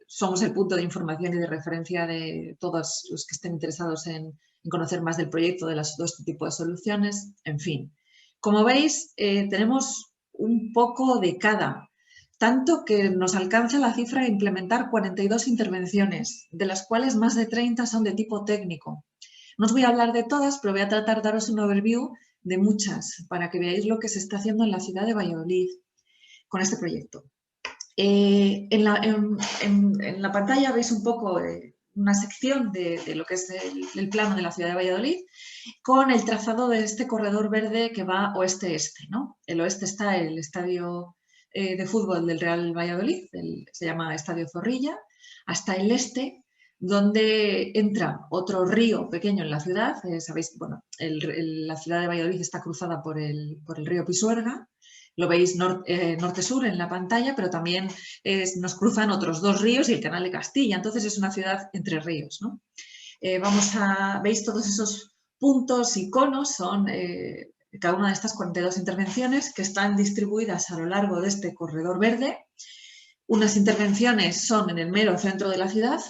Somos el punto de información y de referencia de todos los que estén interesados en conocer más del proyecto, de este tipo de soluciones, en fin. Como veis, tenemos un poco de cada, tanto que nos alcanza la cifra de implementar 42 intervenciones, de las cuales más de 30 son de tipo técnico. No os voy a hablar de todas, pero voy a tratar de daros un overview de muchas para que veáis lo que se está haciendo en la ciudad de Valladolid con este proyecto. En la pantalla veis un poco una sección de lo que es el plano de la ciudad de Valladolid con el trazado de este corredor verde que va oeste-este, ¿no? El oeste está el estadio de fútbol del Real Valladolid, se llama Estadio Zorrilla, hasta el este, donde entra otro río pequeño en la ciudad. Sabéis, bueno, la ciudad de Valladolid está cruzada por el río Pisuerga, lo veis norte-sur en la pantalla, pero también nos cruzan otros 2 ríos y el Canal de Castilla, entonces es una ciudad entre ríos, ¿no? Veis todos esos puntos y conos, son cada una de estas 42 intervenciones que están distribuidas a lo largo de este corredor verde. Unas intervenciones son en el mero centro de la ciudad,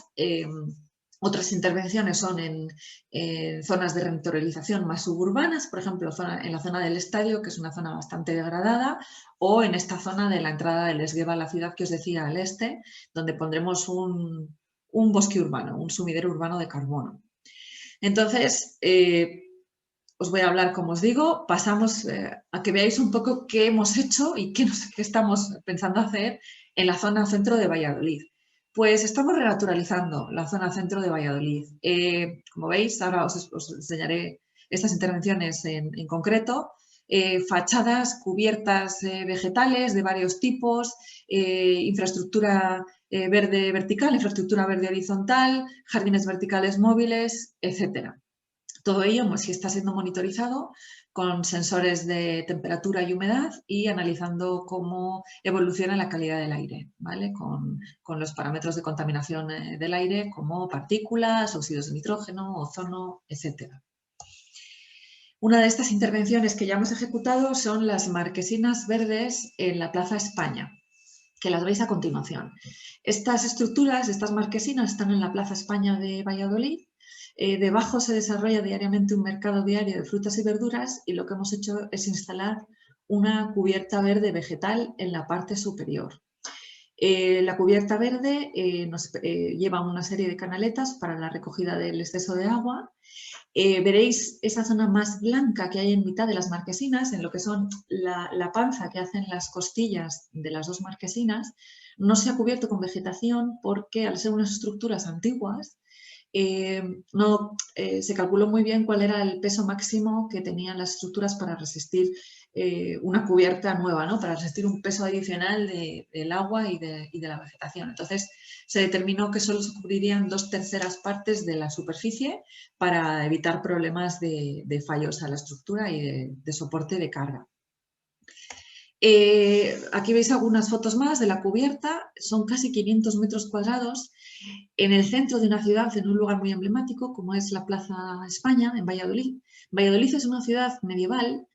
otras intervenciones son en zonas de renaturalización más suburbanas, por ejemplo, en la zona del estadio, que es una zona bastante degradada, o en esta zona de la entrada del Esgueva a la ciudad que os decía al este, donde pondremos un bosque urbano, un sumidero urbano de carbono. Entonces, os voy a hablar, como os digo, pasamos a que veáis un poco qué hemos hecho y qué estamos pensando hacer en la zona centro de Valladolid. Pues estamos renaturalizando la zona centro de Valladolid. Como veis, ahora os enseñaré estas intervenciones en concreto. Fachadas cubiertas vegetales de varios tipos, infraestructura verde vertical, infraestructura verde horizontal, jardines verticales móviles, etc. Todo ello sí está siendo monitorizado con sensores de temperatura y humedad y analizando cómo evoluciona la calidad del aire, ¿vale? Con los parámetros de contaminación del aire como partículas, óxidos de nitrógeno, ozono, etc. Una de estas intervenciones que ya hemos ejecutado son las marquesinas verdes en la Plaza España, que las veis a continuación. Estas estructuras, estas marquesinas, están en la Plaza España de Valladolid Debajo se desarrolla diariamente un mercado diario de frutas y verduras y lo que hemos hecho es instalar una cubierta verde vegetal en la parte superior. La cubierta verde lleva una serie de canaletas para la recogida del exceso de agua. Veréis esa zona más blanca que hay en mitad de las marquesinas, en lo que son la panza que hacen las costillas de las dos marquesinas. No se ha cubierto con vegetación porque, al ser unas estructuras antiguas, se calculó muy bien cuál era el peso máximo que tenían las estructuras para resistir una cubierta nueva, ¿no? Para resistir un peso adicional del agua y de la vegetación. Entonces se determinó que solo se cubrirían 2/3 partes de la superficie para evitar problemas de fallos a la estructura y de soporte de carga. Aquí veis algunas fotos más de la cubierta, son casi 500 metros cuadrados en el centro de una ciudad, en un lugar muy emblemático como es la Plaza España, en Valladolid. Valladolid es una ciudad medieval,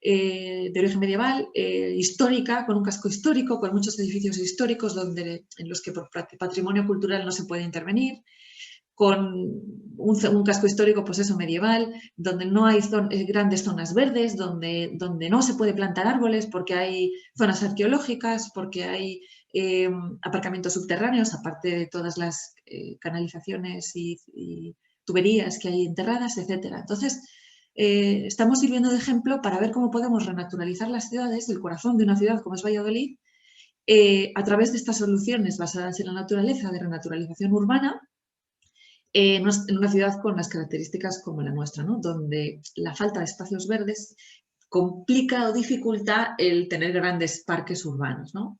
de origen medieval, histórica, con un casco histórico, con muchos edificios históricos en los que por patrimonio cultural no se puede intervenir, con un casco histórico, pues eso, medieval, donde no hay grandes zonas verdes, donde no se puede plantar árboles porque hay zonas arqueológicas, porque hay aparcamientos subterráneos, aparte de todas las canalizaciones y tuberías que hay enterradas, etc. Entonces, estamos sirviendo de ejemplo para ver cómo podemos renaturalizar las ciudades, el corazón de una ciudad como es Valladolid, a través de estas soluciones basadas en la naturaleza de renaturalización urbana, en una ciudad con las características como la nuestra, ¿no? Donde la falta de espacios verdes complica o dificulta el tener grandes parques urbanos, ¿no?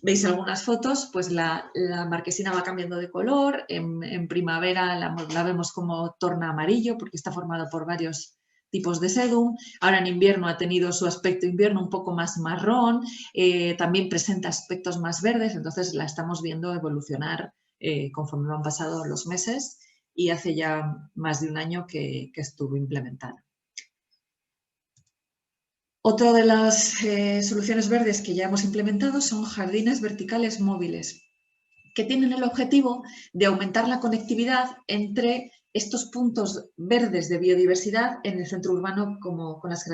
Veis algunas fotos, pues la marquesina va cambiando de color, en primavera la vemos como torna amarillo porque está formado por varios tipos de sedum, ahora en invierno ha tenido su aspecto invierno un poco más marrón, también presenta aspectos más verdes, entonces la estamos viendo evolucionar conforme van pasando los meses y hace ya más de un año que estuvo implementada. Otra de las soluciones verdes que ya hemos implementado son jardines verticales móviles, que tienen el objetivo de aumentar la conectividad entre estos puntos verdes de biodiversidad en el centro urbano con las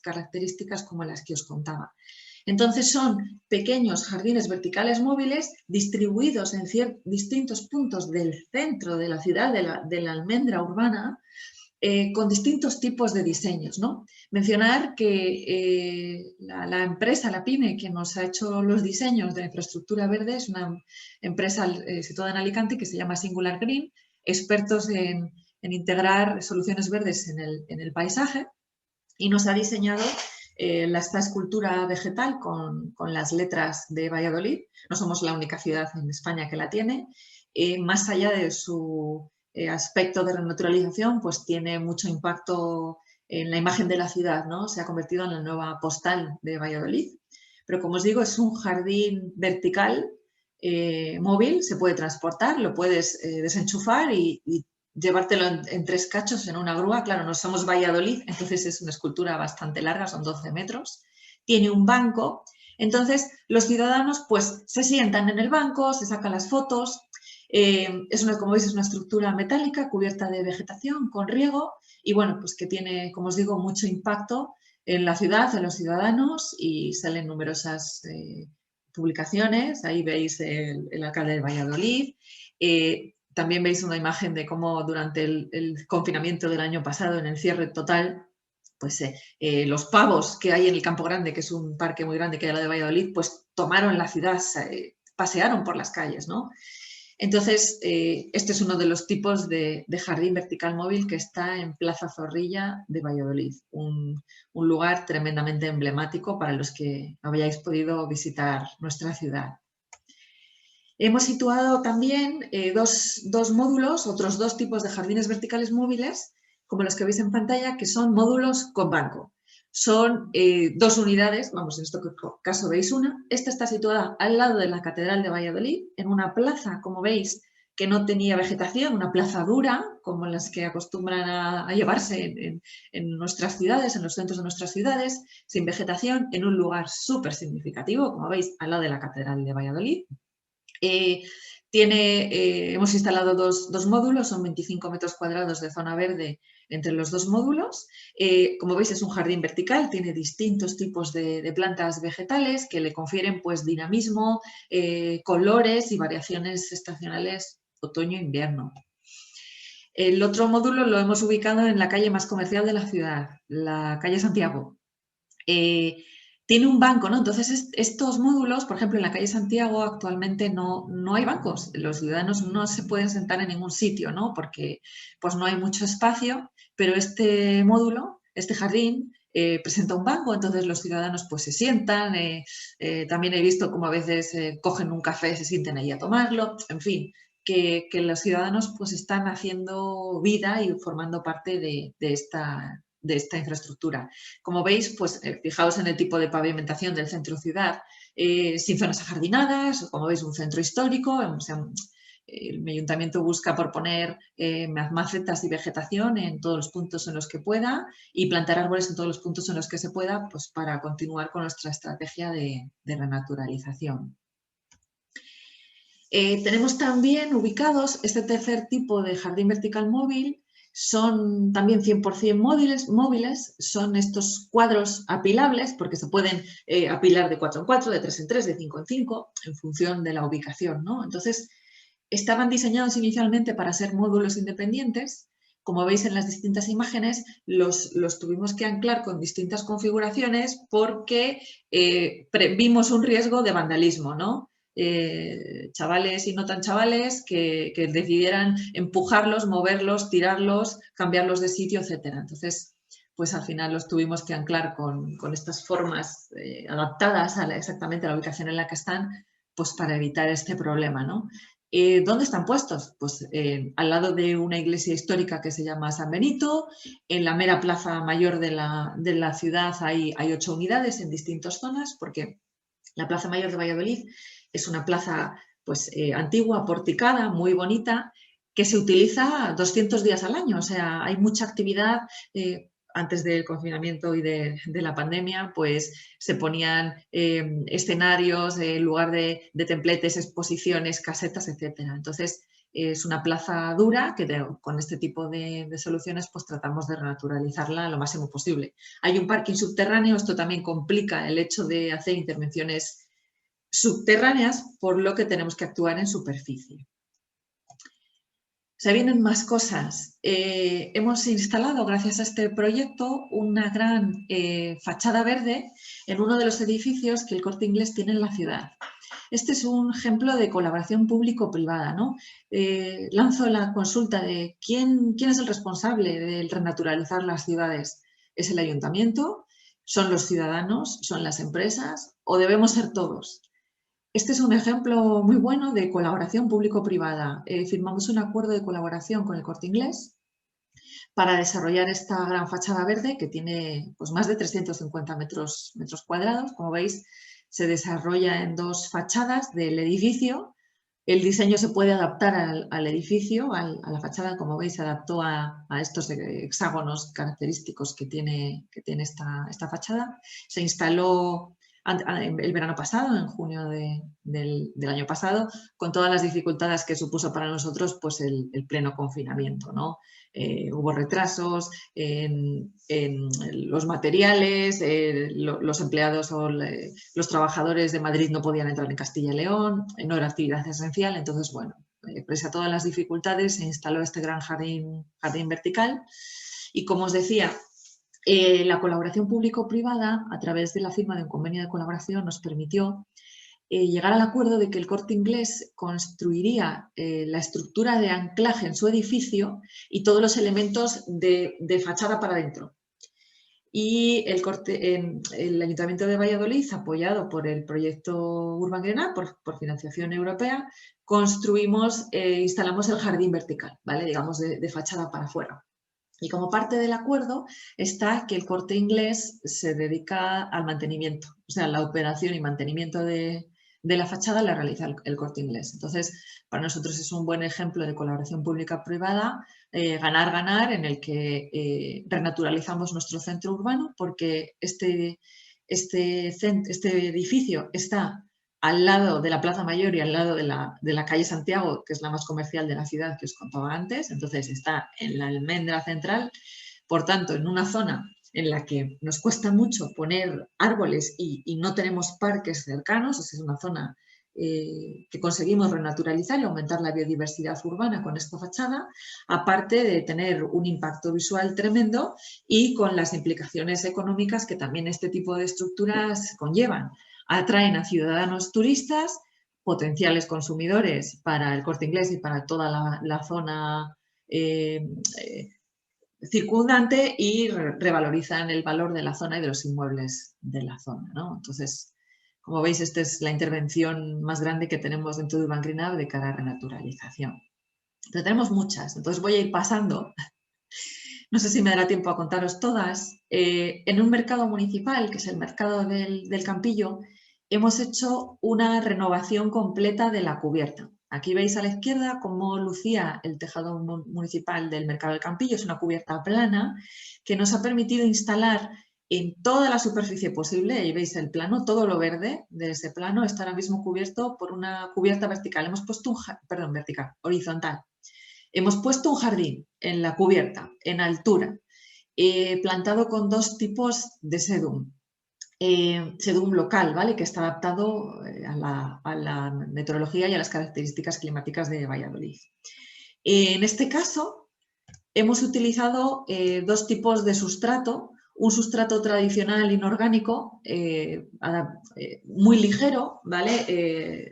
características como las que os contaba. Entonces son pequeños jardines verticales móviles distribuidos en distintos puntos del centro de la ciudad, de la almendra urbana, con distintos tipos de diseños, ¿no? Mencionar que la empresa, la PYME, que nos ha hecho los diseños de la infraestructura verde es una empresa situada en Alicante que se llama Singular Green, expertos en integrar soluciones verdes en el paisaje, y nos ha diseñado esta escultura vegetal con las letras de Valladolid. No somos la única ciudad en España que la tiene. Más allá de su aspecto de renaturalización, pues tiene mucho impacto en la imagen de la ciudad, ¿no? Se ha convertido en la nueva postal de Valladolid. Pero como os digo, es un jardín vertical móvil, se puede transportar, lo puedes desenchufar y llevártelo en 3 cachos en una grúa. Claro, no somos Valladolid, entonces es una escultura bastante larga, son 12 metros. Tiene un banco, entonces los ciudadanos pues se sientan en el banco, se sacan las fotos. Como veis, es una estructura metálica cubierta de vegetación con riego y bueno, pues que tiene, como os digo, mucho impacto en la ciudad, en los ciudadanos, y salen numerosas publicaciones. Ahí veis el alcalde de Valladolid. También veis una imagen de cómo durante el confinamiento del año pasado, en el cierre total, pues los pavos que hay en el Campo Grande, que es un parque muy grande que hay al lado de Valladolid, pues tomaron la ciudad, pasearon por las calles, ¿no? Entonces, este es uno de los tipos de jardín vertical móvil que está en Plaza Zorrilla de Valladolid, un lugar tremendamente emblemático para los que habéis podido visitar nuestra ciudad. Hemos situado también dos módulos, otros 2 tipos de jardines verticales móviles, como los que veis en pantalla, que son módulos con banco. Son 2 unidades, vamos, en este caso veis una. Esta está situada al lado de la Catedral de Valladolid, en una plaza, como veis, que no tenía vegetación, una plaza dura, como las que acostumbran a llevarse en nuestras ciudades, en los centros de nuestras ciudades, sin vegetación, en un lugar súper significativo, como veis, al lado de la Catedral de Valladolid. Hemos instalado dos módulos, son 25 metros cuadrados de zona verde entre los dos módulos. Como veis, es un jardín vertical, tiene distintos tipos de plantas vegetales que le confieren pues, dinamismo, colores y variaciones estacionales otoño-invierno. El otro módulo lo hemos ubicado en la calle más comercial de la ciudad, la calle Santiago. Tiene un banco, ¿no? Entonces, estos módulos, por ejemplo, en la calle Santiago actualmente no hay bancos. Los ciudadanos no se pueden sentar en ningún sitio, ¿no? Porque pues, no hay mucho espacio, pero este módulo, este jardín, presenta un banco, entonces los ciudadanos pues, se sientan. También he visto cómo a veces cogen un café, se sienten ahí a tomarlo, en fin. Que los ciudadanos pues, están haciendo vida y formando parte de esta infraestructura. Como veis, pues fijaos en el tipo de pavimentación del centro ciudad, sin zonas ajardinadas, como veis un centro histórico, o sea, el ayuntamiento busca proponer macetas y vegetación en todos los puntos en los que pueda y plantar árboles en todos los puntos en los que se pueda, pues para continuar con nuestra estrategia de renaturalización. Tenemos también ubicados este tercer tipo de jardín vertical móvil. Son también 100% móviles, son estos cuadros apilables porque se pueden apilar de 4 en 4, de 3 en 3, de 5 en 5 en función de la ubicación, ¿no? Entonces, estaban diseñados inicialmente para ser módulos independientes. Como veis en las distintas imágenes, los tuvimos que anclar con distintas configuraciones porque vimos un riesgo de vandalismo, ¿no? Chavales y no tan chavales que decidieran empujarlos, moverlos, tirarlos, cambiarlos de sitio, etc. Entonces, pues al final los tuvimos que anclar con estas formas adaptadas exactamente a la ubicación en la que están, pues para evitar este problema, ¿no? ¿Dónde están puestos? Pues al lado de una iglesia histórica que se llama San Benito, en la mera plaza mayor de la ciudad hay 8 unidades en distintas zonas, porque la Plaza Mayor de Valladolid es una plaza pues, antigua, porticada, muy bonita, que se utiliza 200 días al año. O sea, hay mucha actividad. Antes del confinamiento y de la pandemia, pues se ponían escenarios en lugar de templetes, exposiciones, casetas, etc. Entonces, es una plaza dura que con este tipo de soluciones pues tratamos de renaturalizarla lo máximo posible. Hay un parking subterráneo, esto también complica el hecho de hacer intervenciones subterráneas, por lo que tenemos que actuar en superficie. Se vienen más cosas. Hemos instalado, gracias a este proyecto, una gran fachada verde en uno de los edificios que el Corte Inglés tiene en la ciudad. Este es un ejemplo de colaboración público-privada, ¿no? Lanzo la consulta de ¿quién es el responsable de renaturalizar las ciudades? ¿Es el ayuntamiento? ¿Son los ciudadanos? ¿Son las empresas? ¿O debemos ser todos? Este es un ejemplo muy bueno de colaboración público-privada. Firmamos un acuerdo de colaboración con el Corte Inglés para desarrollar esta gran fachada verde que tiene pues, más de 350 metros cuadrados. Como veis, se desarrolla en 2 fachadas del edificio. El diseño se puede adaptar al edificio, a la fachada, como veis, se adaptó a estos hexágonos característicos que tiene esta fachada. Se instaló el verano pasado, en junio del año pasado, con todas las dificultades que supuso para nosotros pues el pleno confinamiento, ¿no? Hubo retrasos en los materiales, los empleados o los trabajadores de Madrid no podían entrar en Castilla y León, no era actividad esencial, entonces, bueno, pese a todas las dificultades, se instaló este gran jardín vertical y, como os decía, la colaboración público-privada, a través de la firma de un convenio de colaboración, nos permitió llegar al acuerdo de que el Corte Inglés construiría la estructura de anclaje en su edificio y todos los elementos de fachada para adentro. Y el Ayuntamiento de Valladolid, apoyado por el proyecto Urban Green Up, por financiación europea, instalamos el jardín vertical, ¿vale? Digamos de fachada para afuera. Y como parte del acuerdo está que el Corte Inglés se dedica al mantenimiento, o sea, la operación y mantenimiento de la fachada la realiza el Corte Inglés. Entonces, para nosotros es un buen ejemplo de colaboración pública-privada, ganar-ganar, en el que renaturalizamos nuestro centro urbano porque este edificio está al lado de la Plaza Mayor y al lado de la calle Santiago, que es la más comercial de la ciudad que os contaba antes. Entonces está en la almendra central, por tanto, en una zona en la que nos cuesta mucho poner árboles y no tenemos parques cercanos. O sea, es una zona que conseguimos renaturalizar y aumentar la biodiversidad urbana con esta fachada, aparte de tener un impacto visual tremendo y con las implicaciones económicas que también este tipo de estructuras conllevan. Atraen a ciudadanos turistas, potenciales consumidores para el Corte Inglés y para toda la zona circundante, y revalorizan el valor de la zona y de los inmuebles de la zona, ¿no? Entonces, como veis, esta es la intervención más grande que tenemos dentro de Urban Green Up de cara a renaturalización. Pero tenemos muchas, entonces voy a ir pasando. No sé si me dará tiempo a contaros todas. En un mercado municipal, que es el mercado del Campillo, hemos hecho una renovación completa de la cubierta. Aquí veis a la izquierda cómo lucía el tejado municipal del mercado del Campillo. Es una cubierta plana que nos ha permitido instalar en toda la superficie posible. Ahí veis el plano, todo lo verde de ese plano está ahora mismo cubierto por una cubierta vertical. Hemos puesto horizontal. Hemos puesto un jardín en la cubierta, en altura, plantado con 2 tipos de sedum. Sedum local, ¿vale? Que está adaptado a la meteorología y a las características climáticas de Valladolid. En este caso, hemos utilizado 2 tipos de sustrato. Un sustrato tradicional inorgánico, muy ligero, ¿vale?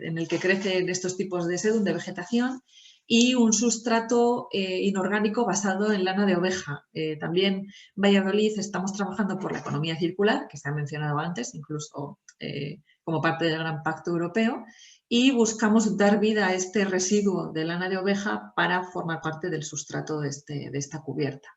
En el que crecen estos tipos de sedum, de vegetación, y un sustrato inorgánico basado en lana de oveja. También en Valladolid estamos trabajando por la economía circular, que se ha mencionado antes, incluso como parte del Gran Pacto Europeo, y buscamos dar vida a este residuo de lana de oveja para formar parte del sustrato de esta cubierta.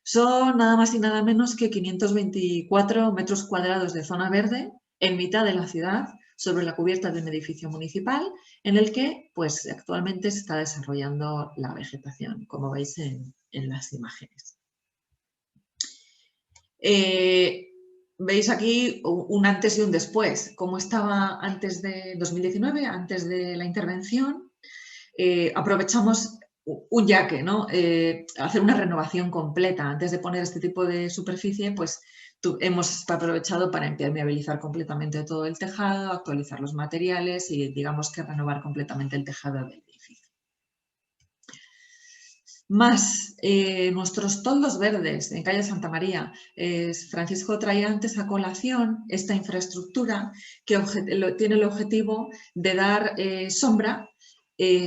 Son nada más y nada menos que 524 metros cuadrados de zona verde en mitad de la ciudad, sobre la cubierta de un edificio municipal, en el que pues, actualmente se está desarrollando la vegetación, como veis en las imágenes. Veis aquí un antes y un después, cómo estaba antes de 2019, antes de la intervención. Aprovechamos un yaque, ¿no? Hacer una renovación completa. Antes de poner este tipo de superficie, pues hemos aprovechado para impermeabilizar completamente todo el tejado, actualizar los materiales y, digamos, que renovar completamente el tejado del edificio. Más nuestros toldos verdes en calle Santa María. Francisco traía antes a colación esta infraestructura que tiene el objetivo de dar sombra,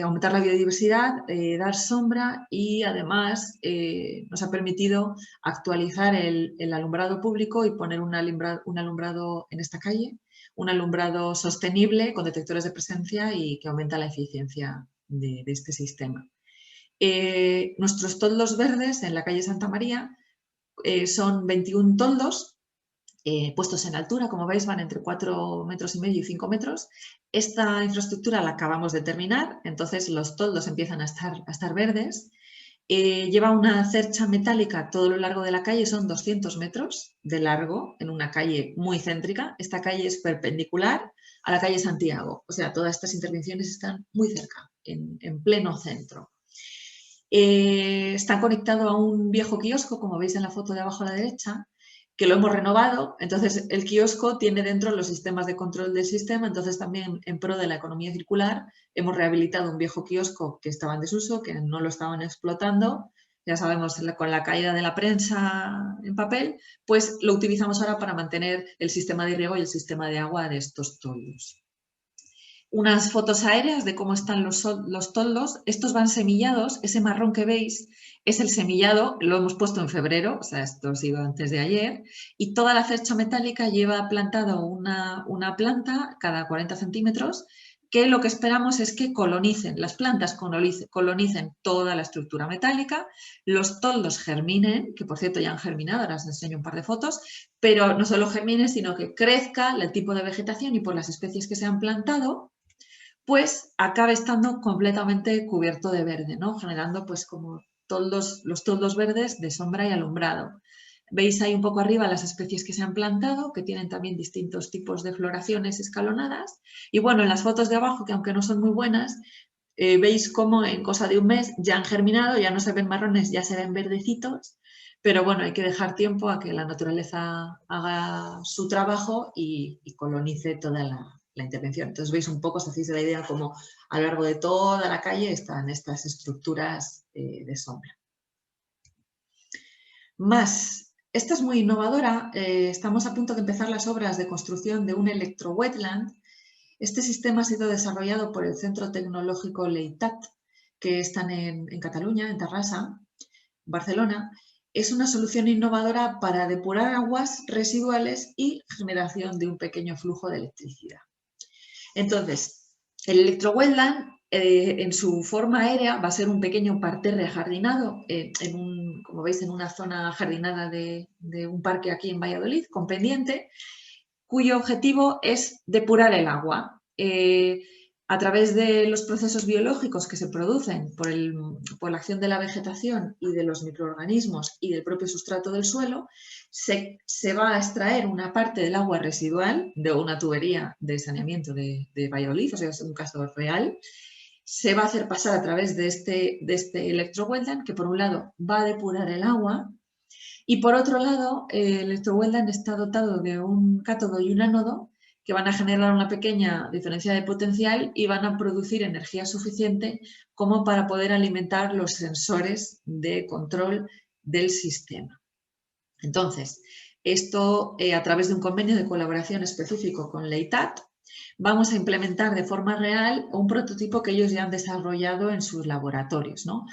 aumentar la biodiversidad, dar sombra, y además nos ha permitido actualizar el alumbrado público y poner un alumbrado en esta calle, un alumbrado sostenible con detectores de presencia y que aumenta la eficiencia de este sistema. Nuestros toldos verdes en la calle Santa María son 21 toldos puestos en altura, como veis van entre 4,5 metros y 5 metros. Esta infraestructura la acabamos de terminar, entonces los toldos empiezan a estar verdes. Lleva una cercha metálica a todo lo largo de la calle, son 200 metros de largo en una calle muy céntrica. Esta calle es perpendicular a la calle Santiago, o sea, todas estas intervenciones están muy cerca, en pleno centro. Está conectado a un viejo kiosco, como veis en la foto de abajo a la derecha, que lo hemos renovado. Entonces el kiosco tiene dentro los sistemas de control del sistema. Entonces también en pro de la economía circular hemos rehabilitado un viejo kiosco que estaba en desuso, que no lo estaban explotando. Ya sabemos, con la caída de la prensa en papel, pues lo utilizamos ahora para mantener el sistema de riego y el sistema de agua de estos toldos. Unas fotos aéreas de cómo están los toldos. Estos van semillados. Ese marrón que veis es el semillado, lo hemos puesto en febrero, o sea, esto ha sido antes de ayer, y toda la cercha metálica lleva plantado una planta cada 40 centímetros, que lo que esperamos es que las plantas colonicen toda la estructura metálica, los toldos germinen, que por cierto ya han germinado, ahora os enseño un par de fotos, pero no solo germinen, sino que crezca el tipo de vegetación y por las especies que se han plantado, pues acabe estando completamente cubierto de verde, ¿no? Generando pues como los toldos verdes de sombra y alumbrado. Veis ahí un poco arriba las especies que se han plantado, que tienen también distintos tipos de floraciones escalonadas. Y bueno, en las fotos de abajo, que aunque no son muy buenas, veis cómo en cosa de un mes ya han germinado, ya no se ven marrones, ya se ven verdecitos. Pero bueno, hay que dejar tiempo a que la naturaleza haga su trabajo y colonice toda la intervención. Entonces veis un poco, os hacéis la idea, como a lo largo de toda la calle están estas estructuras de sombra. Más, esta es muy innovadora. Estamos a punto de empezar las obras de construcción de un electro-wetland. Este sistema ha sido desarrollado por el Centro Tecnológico Leitat, que están en Cataluña, en Terrassa, Barcelona. Es una solución innovadora para depurar aguas residuales y generación de un pequeño flujo de electricidad. Entonces, el electro-wetland en su forma aérea va a ser un pequeño parterre ajardinado, como veis, en una zona jardinada de un parque aquí en Valladolid, con pendiente, cuyo objetivo es depurar el agua. A través de los procesos biológicos que se producen por la acción de la vegetación y de los microorganismos y del propio sustrato del suelo, se va a extraer una parte del agua residual de una tubería de saneamiento de Valladolid, o sea, es un caso real. Se va a hacer pasar a través de este electro-wetland, que por un lado va a depurar el agua, y por otro lado, el electro-wetland está dotado de un cátodo y un ánodo que van a generar una pequeña diferencia de potencial y van a producir energía suficiente como para poder alimentar los sensores de control del sistema. Entonces, esto a través de un convenio de colaboración específico con Leitat, vamos a implementar de forma real un prototipo que ellos ya han desarrollado en sus laboratorios, ¿no?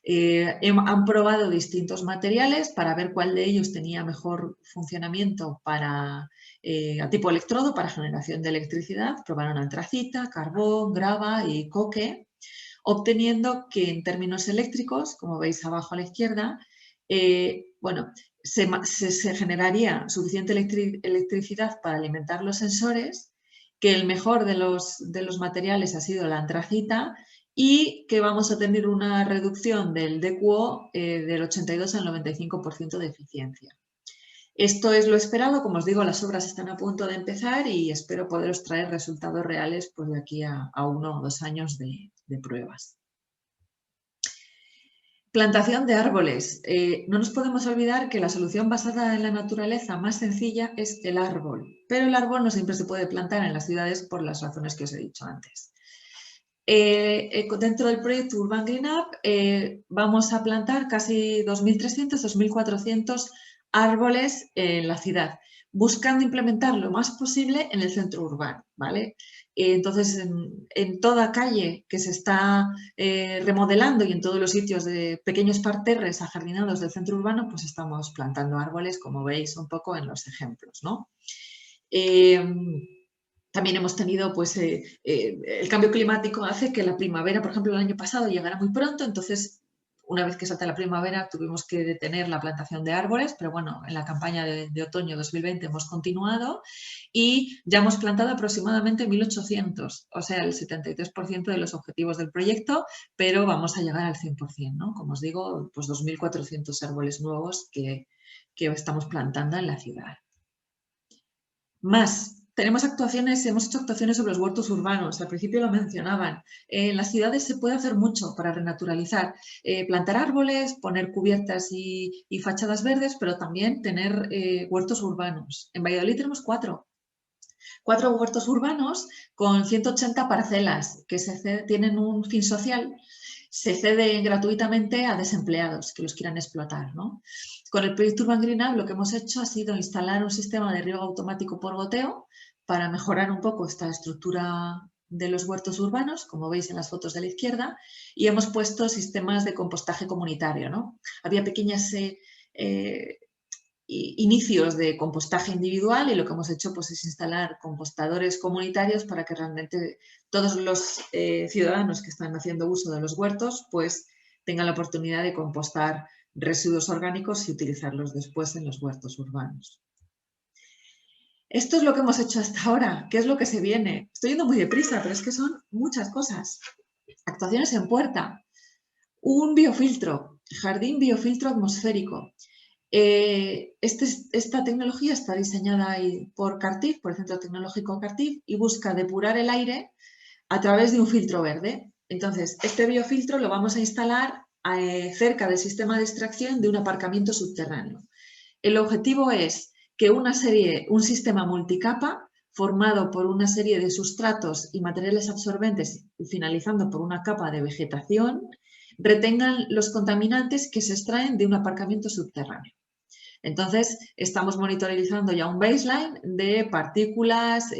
Han probado distintos materiales para ver cuál de ellos tenía mejor funcionamiento a tipo electrodo para generación de electricidad. Probaron antracita, carbón, grava y coque, obteniendo que en términos eléctricos, como veis abajo a la izquierda, se generaría suficiente electricidad para alimentar los sensores, que el mejor de los materiales ha sido la antracita y que vamos a tener una reducción del DQO del 82 al 95% de eficiencia. Esto es lo esperado. Como os digo, las obras están a punto de empezar y espero poderos traer resultados reales pues, de aquí a 1 o 2 años de pruebas. Plantación de árboles. No nos podemos olvidar que la solución basada en la naturaleza más sencilla es el árbol, pero el árbol no siempre se puede plantar en las ciudades por las razones que os he dicho antes. Dentro del proyecto Urban GreenUp vamos a plantar casi 2.300, 2.400 árboles en la ciudad, buscando implementar lo más posible en el centro urbano, ¿vale? Entonces, en toda calle que se está remodelando y en todos los sitios de pequeños parterres ajardinados del centro urbano, pues estamos plantando árboles, como veis un poco en los ejemplos, ¿no? También hemos tenido, pues, el cambio climático hace que la primavera, por ejemplo, el año pasado llegara muy pronto, entonces, una vez que salta la primavera, tuvimos que detener la plantación de árboles, pero bueno, en la campaña de otoño 2020 hemos continuado y ya hemos plantado aproximadamente 1.800, o sea, el 73% de los objetivos del proyecto, pero vamos a llegar al 100%, ¿no? Como os digo, pues 2.400 árboles nuevos que estamos plantando en la ciudad. Más. Hemos hecho actuaciones sobre los huertos urbanos, al principio lo mencionaban. En las ciudades se puede hacer mucho para renaturalizar, plantar árboles, poner cubiertas y fachadas verdes, pero también tener huertos urbanos. En Valladolid tenemos 4 huertos urbanos con 180 parcelas que tienen un fin social, se ceden gratuitamente a desempleados que los quieran explotar, ¿no? Con el proyecto Urban GreenUp lo que hemos hecho ha sido instalar un sistema de riego automático por goteo para mejorar un poco esta estructura de los huertos urbanos, como veis en las fotos de la izquierda, y hemos puesto sistemas de compostaje comunitario, ¿no? Había pequeños inicios de compostaje individual y lo que hemos hecho pues, es instalar compostadores comunitarios para que realmente todos los ciudadanos que están haciendo uso de los huertos pues, tengan la oportunidad de compostar residuos orgánicos y utilizarlos después en los huertos urbanos. Esto es lo que hemos hecho hasta ahora. ¿Qué es lo que se viene? Estoy yendo muy deprisa, pero es que son muchas cosas. Actuaciones en puerta. Un biofiltro, jardín biofiltro atmosférico. Esta tecnología está diseñada por Cartif, por el Centro Tecnológico Cartif, y busca depurar el aire a través de un filtro verde. Entonces, este biofiltro lo vamos a instalar cerca del sistema de extracción de un aparcamiento subterráneo. El objetivo es que un sistema multicapa formado por una serie de sustratos y materiales absorbentes, finalizando por una capa de vegetación, retengan los contaminantes que se extraen de un aparcamiento subterráneo. Entonces, estamos monitorizando ya un baseline de partículas,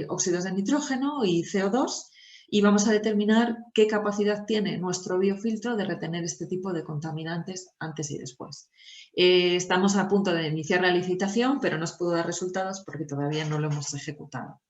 óxidos de nitrógeno y CO2, y vamos a determinar qué capacidad tiene nuestro biofiltro de retener este tipo de contaminantes antes y después. Estamos a punto de iniciar la licitación, pero no os puedo dar resultados porque todavía no lo hemos ejecutado.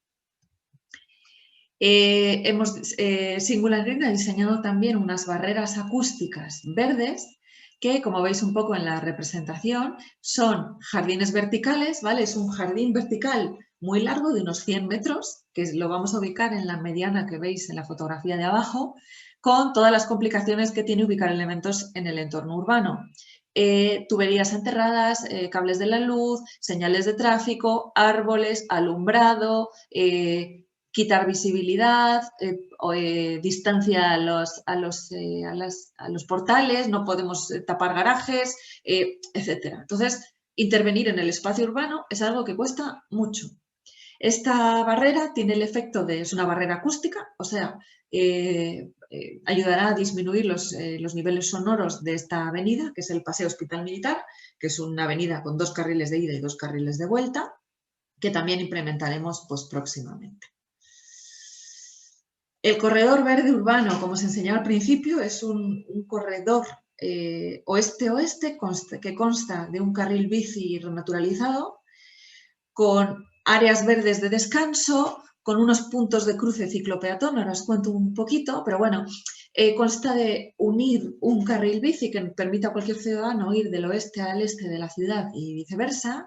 Singular Green ha diseñado también unas barreras acústicas verdes que, como veis un poco en la representación, son jardines verticales, ¿vale? Es un jardín vertical muy largo de unos 100 metros, que lo vamos a ubicar en la mediana que veis en la fotografía de abajo, con todas las complicaciones que tiene ubicar elementos en el entorno urbano. Tuberías enterradas, cables de la luz, señales de tráfico, árboles, alumbrado, quitar visibilidad, distancia a los portales, no podemos tapar garajes, etc. Entonces, intervenir en el espacio urbano es algo que cuesta mucho. Esta barrera tiene el efecto es una barrera acústica, o sea, ayudará a disminuir los niveles sonoros de esta avenida, que es el Paseo Hospital Militar, que es una avenida con 2 carriles de ida y 2 carriles de vuelta, que también implementaremos pues, próximamente. El corredor verde urbano, como os enseñaba al principio, es un corredor oeste-oeste que consta de un carril bici renaturalizado con áreas verdes de descanso, con unos puntos de cruce ciclopeatón, ahora os cuento un poquito, pero bueno, consta de unir un carril bici que permita a cualquier ciudadano ir del oeste al este de la ciudad y viceversa,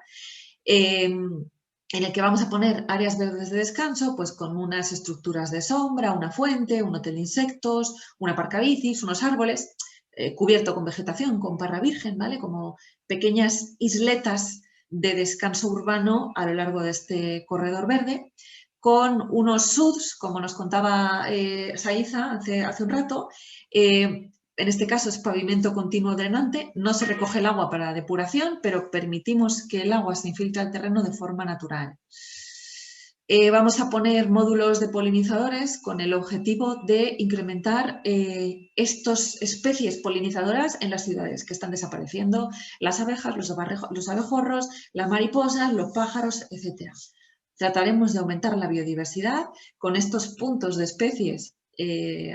en el que vamos a poner áreas verdes de descanso, pues con unas estructuras de sombra, una fuente, un hotel de insectos, un aparcabicis, unos árboles, cubierto con vegetación, con parra virgen, ¿vale? Como pequeñas isletas de descanso urbano a lo largo de este corredor verde, con unos SUDs, como nos contaba Saiza hace un rato. En este caso es pavimento continuo drenante, no se recoge el agua para depuración, pero permitimos que el agua se infiltre al terreno de forma natural. Vamos a poner módulos de polinizadores con el objetivo de incrementar estas especies polinizadoras en las ciudades que están desapareciendo, las abejas, los abejorros, las mariposas, los pájaros, etc. Trataremos de aumentar la biodiversidad con estos puntos de especies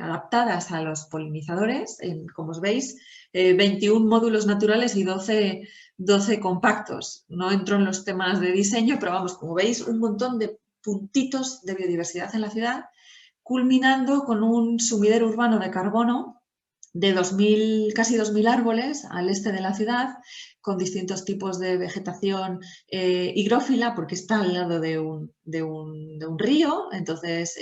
adaptadas a los polinizadores, como os veis, 21 módulos naturales y 12 compactos. No entro en los temas de diseño, pero vamos, como veis, un montón de puntitos de biodiversidad en la ciudad, culminando con un sumidero urbano de carbono de casi 2.000 árboles al este de la ciudad, con distintos tipos de vegetación higrófila, porque está al lado de un río, entonces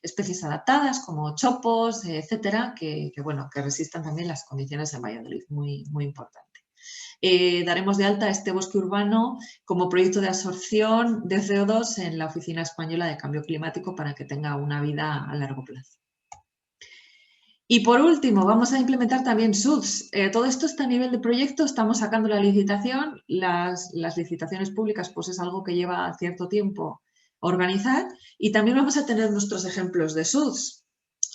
especies adaptadas como chopos, etcétera, que resistan también las condiciones en Valladolid, muy, muy importante. Daremos de alta este bosque urbano como proyecto de absorción de CO2 en la Oficina Española de Cambio Climático para que tenga una vida a largo plazo. Y por último, vamos a implementar también SUDs. Todo esto está a nivel de proyecto, estamos sacando la licitación. Las licitaciones públicas pues es algo que lleva cierto tiempo organizar, y también vamos a tener nuestros ejemplos de SUDs.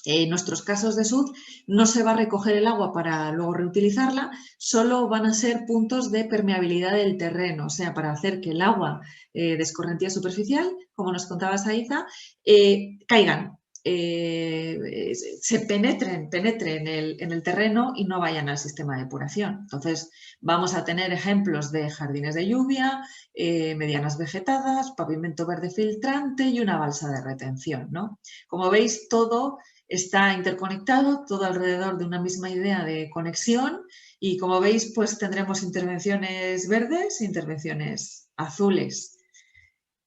En nuestros casos de SUD no se va a recoger el agua para luego reutilizarla, solo van a ser puntos de permeabilidad del terreno, o sea, para hacer que el agua de escorrentía superficial, como nos contaba Saiza, caigan, se penetren en el terreno y no vayan al sistema de depuración. Entonces, vamos a tener ejemplos de jardines de lluvia, medianas vegetadas, pavimento verde filtrante y una balsa de retención, ¿no? Como veis, todo está interconectado, todo alrededor de una misma idea de conexión, y como veis, pues tendremos intervenciones verdes e intervenciones azules.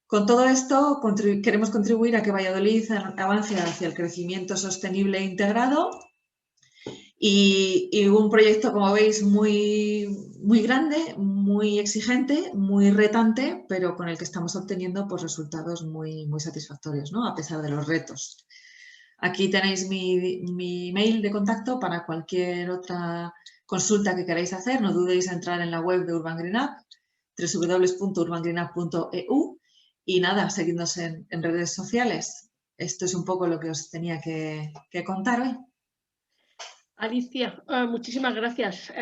Con todo esto queremos contribuir a que Valladolid avance hacia el crecimiento sostenible e integrado, Y un proyecto, como veis, muy grande, muy exigente, muy retante, pero con el que estamos obteniendo pues, resultados muy satisfactorios, ¿no? A pesar de los retos. Aquí tenéis mi mail de contacto para cualquier otra consulta que queráis hacer. No dudéis en entrar en la web de Urban Green Up, www.urbangreenup.eu, y nada, seguidnos en redes sociales. Esto es un poco lo que os tenía que contar hoy. Alicia, muchísimas gracias.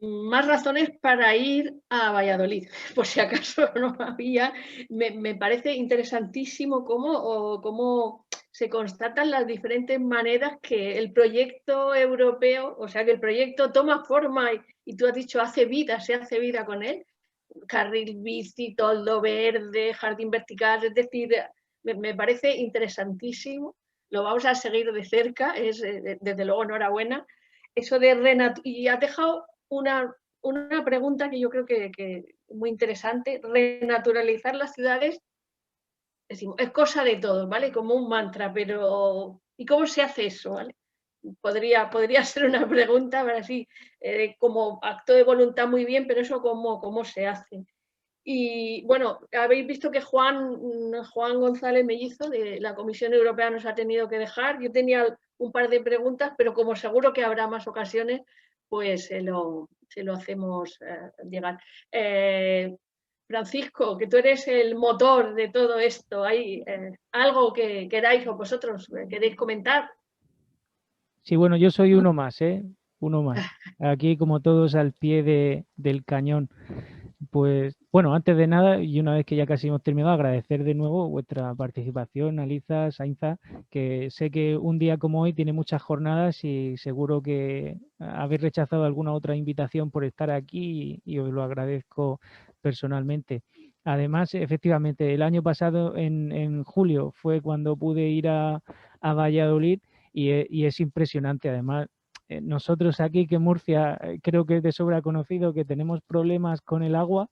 Más razones para ir a Valladolid, por si acaso no había. Me parece interesantísimo cómo se constatan las diferentes maneras que el proyecto europeo, o sea, que el proyecto toma forma y tú has dicho, se hace vida con él. Carril bici, toldo verde, jardín vertical, es decir, me parece interesantísimo. Lo vamos a seguir de cerca, desde luego enhorabuena. Eso de y has dejado una pregunta que yo creo que es muy interesante. Renaturalizar las ciudades, decimos, es cosa de todos, ¿vale? Como un mantra, pero ¿y cómo se hace eso, ¿vale? Podría ser una pregunta, pero así, como acto de voluntad muy bien, pero eso cómo se hace. Y bueno, habéis visto que Juan González Mellizo de la Comisión Europea nos ha tenido que dejar. Yo tenía un par de preguntas, pero como seguro que habrá más ocasiones, pues se lo hacemos llegar. Francisco, que tú eres el motor de todo esto, ¿hay algo que queráis o vosotros queréis comentar? Sí, bueno, yo soy uno más, ¿eh? Uno más. Aquí, como todos, al pie del cañón. Pues, bueno, antes de nada, y una vez que ya casi hemos terminado, agradecer de nuevo vuestra participación, Aliza, Sainza, que sé que un día como hoy tiene muchas jornadas y seguro que habéis rechazado alguna otra invitación por estar aquí y os lo agradezco personalmente. Además, efectivamente, el año pasado, en julio, fue cuando pude ir a Valladolid y es impresionante. Además, nosotros aquí, que Murcia creo que es de sobra conocido que tenemos problemas con el agua,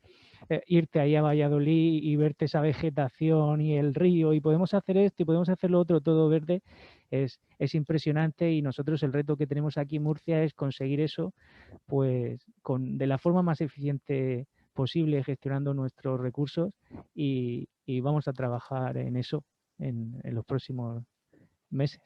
irte ahí a Valladolid y verte esa vegetación y el río y podemos hacer esto y podemos hacer lo otro todo verde, es impresionante. Y nosotros el reto que tenemos aquí en Murcia es conseguir eso pues de la forma más eficiente posible, gestionando nuestros recursos, y vamos a trabajar en eso en los próximos meses.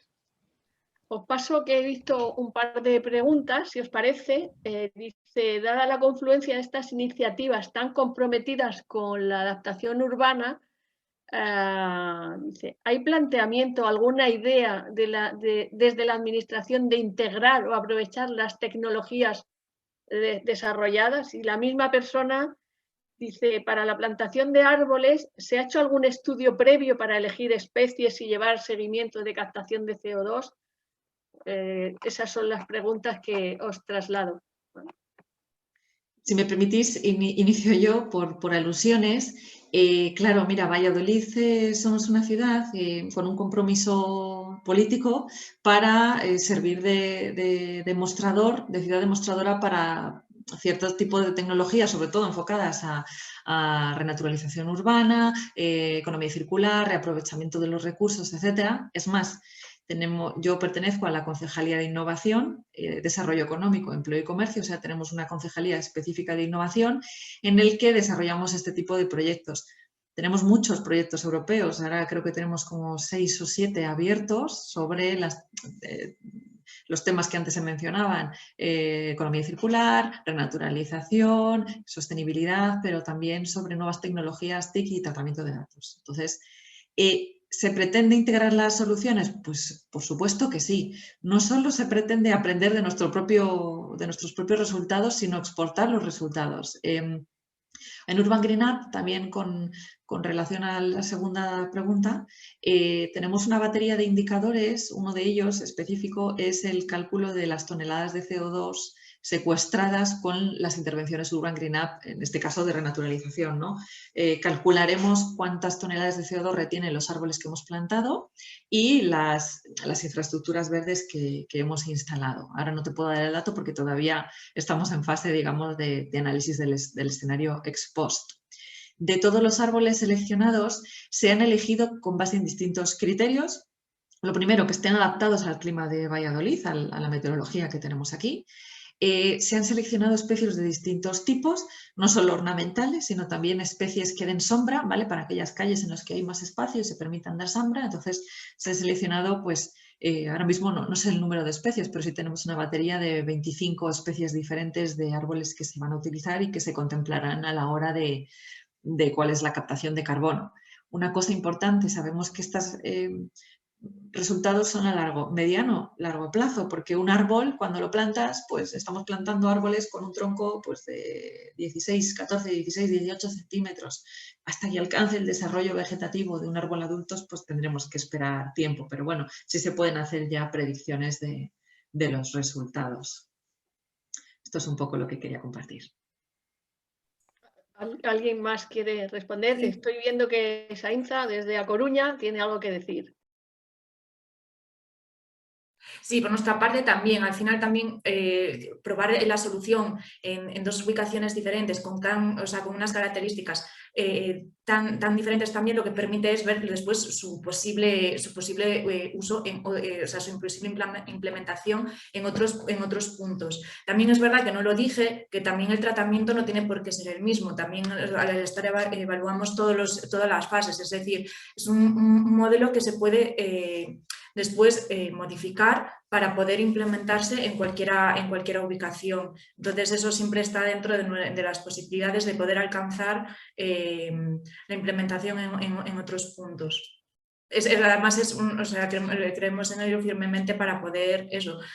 Os paso que he visto un par de preguntas, si os parece. Dice, dada la confluencia de estas iniciativas tan comprometidas con la adaptación urbana, dice, ¿hay planteamiento, alguna idea desde la administración de integrar o aprovechar las tecnologías desarrolladas? Y la misma persona dice, para la plantación de árboles, ¿se ha hecho algún estudio previo para elegir especies y llevar seguimiento de captación de CO2? Esas son las preguntas que os traslado. Si me permitís, inicio yo por alusiones. Claro, mira, Valladolid somos una ciudad con un compromiso político para servir de demostrador, de ciudad demostradora para ciertos tipos de tecnologías, sobre todo enfocadas a renaturalización urbana, economía circular, reaprovechamiento de los recursos, etcétera. Es más, yo pertenezco a la Concejalía de Innovación, Desarrollo Económico, Empleo y Comercio, o sea, tenemos una concejalía específica de innovación en el que desarrollamos este tipo de proyectos. Tenemos muchos proyectos europeos, ahora creo que tenemos como 6 o 7 abiertos sobre los temas que antes se mencionaban, economía circular, renaturalización, sostenibilidad, pero también sobre nuevas tecnologías TIC y tratamiento de datos. Entonces, ¿se pretende integrar las soluciones? Pues por supuesto que sí. No solo se pretende aprender de nuestros propios resultados, sino exportar los resultados. En Urban Green Up, también con relación a la segunda pregunta, tenemos una batería de indicadores. Uno de ellos específico es el cálculo de las toneladas de CO2 secuestradas con las intervenciones Urban Green Up, en este caso de renaturalización, ¿no? Calcularemos cuántas toneladas de CO2 retienen los árboles que hemos plantado y las infraestructuras verdes que hemos instalado. Ahora no te puedo dar el dato porque todavía estamos en fase, digamos, de análisis del escenario ex post. De todos los árboles seleccionados, se han elegido con base en distintos criterios. Lo primero, que estén adaptados al clima de Valladolid, a la meteorología que tenemos aquí. Se han seleccionado especies de distintos tipos, no solo ornamentales, sino también especies que den sombra, ¿vale? Para aquellas calles en las que hay más espacio y se permitan dar sombra. Entonces, se han seleccionado, pues, ahora mismo no sé el número de especies, pero sí tenemos una batería de 25 especies diferentes de árboles que se van a utilizar y que se contemplarán a la hora de cuál es la captación de carbono. Una cosa importante, sabemos que estos resultados son a largo plazo, porque un árbol, cuando lo plantas, pues estamos plantando árboles con un tronco pues, de 14, 16, 18 centímetros. Hasta que alcance el desarrollo vegetativo de un árbol adulto, pues tendremos que esperar tiempo, pero bueno, sí se pueden hacer ya predicciones de los resultados. Esto es un poco lo que quería compartir. ¿Alguien más quiere responder? Sí. Estoy viendo que Sainza, desde A Coruña, tiene algo que decir. Sí, por nuestra parte también, al final también probar la solución en dos ubicaciones diferentes con unas características tan diferentes también, lo que permite es ver después su posible uso, su posible implementación en otros puntos. También es verdad que no lo dije, que también el tratamiento no tiene por qué ser el mismo, también al estar evaluamos todas las fases, es decir, es un modelo que se puede después modificar para poder implementarse en cualquier ubicación. Entonces, eso siempre está dentro de las posibilidades de poder alcanzar la implementación en otros puntos. Además, creemos en ello firmemente para poder,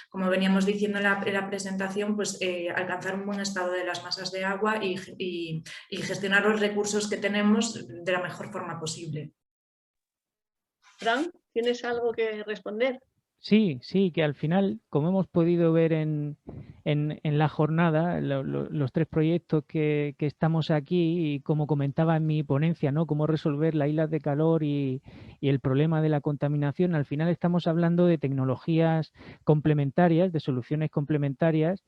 como veníamos diciendo en la presentación, pues alcanzar un buen estado de las masas de agua y gestionar los recursos que tenemos de la mejor forma posible. Fran, ¿tienes algo que responder? Sí, que al final, como hemos podido ver en la jornada, los tres proyectos que estamos aquí, y como comentaba en mi ponencia, ¿no? Cómo resolver las islas de calor y el problema de la contaminación, al final estamos hablando de tecnologías complementarias, de soluciones complementarias,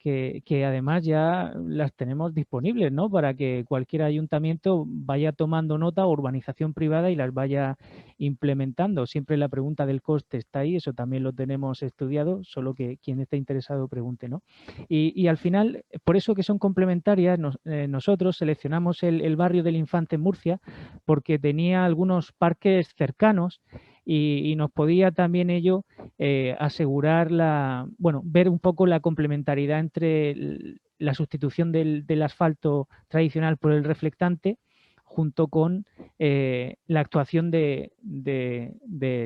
que además ya las tenemos disponibles, ¿no? Para que cualquier ayuntamiento vaya tomando nota, urbanización privada, y las vaya implementando. Siempre la pregunta del coste está ahí, eso también lo tenemos estudiado, solo que quien esté interesado pregunte, ¿no? Y al final, por eso que son complementarias, nosotros seleccionamos el barrio del Infante en Murcia, porque tenía algunos parques cercanos y nos podía también ello asegurar ver un poco la complementariedad entre la sustitución del asfalto tradicional por el reflectante, junto con la actuación de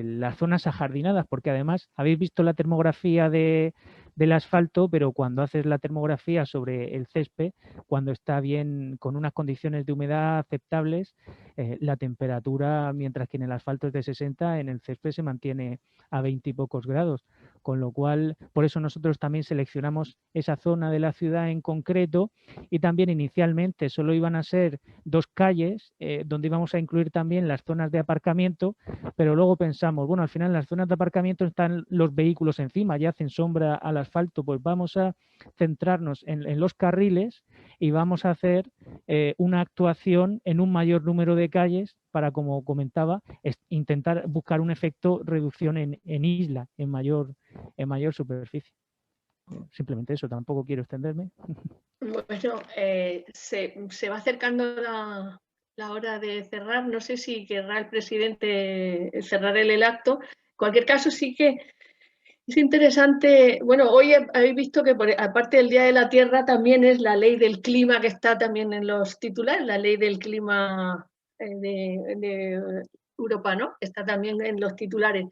las zonas ajardinadas, porque además habéis visto la termografía del asfalto, pero cuando haces la termografía sobre el césped, cuando está bien, con unas condiciones de humedad aceptables, la temperatura, mientras que en el asfalto es de 60, en el césped se mantiene a 20 y pocos grados, con lo cual, por eso nosotros también seleccionamos esa zona de la ciudad en concreto, y también inicialmente solo iban a ser 2 calles donde íbamos a incluir también las zonas de aparcamiento, pero luego pensamos, bueno, al final en las zonas de aparcamiento están los vehículos encima, ya hacen sombra al asfalto, pues vamos a centrarnos en los carriles y vamos a hacer una actuación en un mayor número de calles para, como comentaba, intentar buscar un efecto reducción en isla, en mayor superficie. Simplemente eso, tampoco quiero extenderme. Bueno, se va acercando la hora de cerrar. No sé si querrá el presidente cerrar el acto. En cualquier caso, sí que es interesante. Bueno, hoy habéis visto que aparte del Día de la Tierra también es la ley del clima, que está también en los titulares, la ley del clima de Europa, ¿no? Está también en los titulares.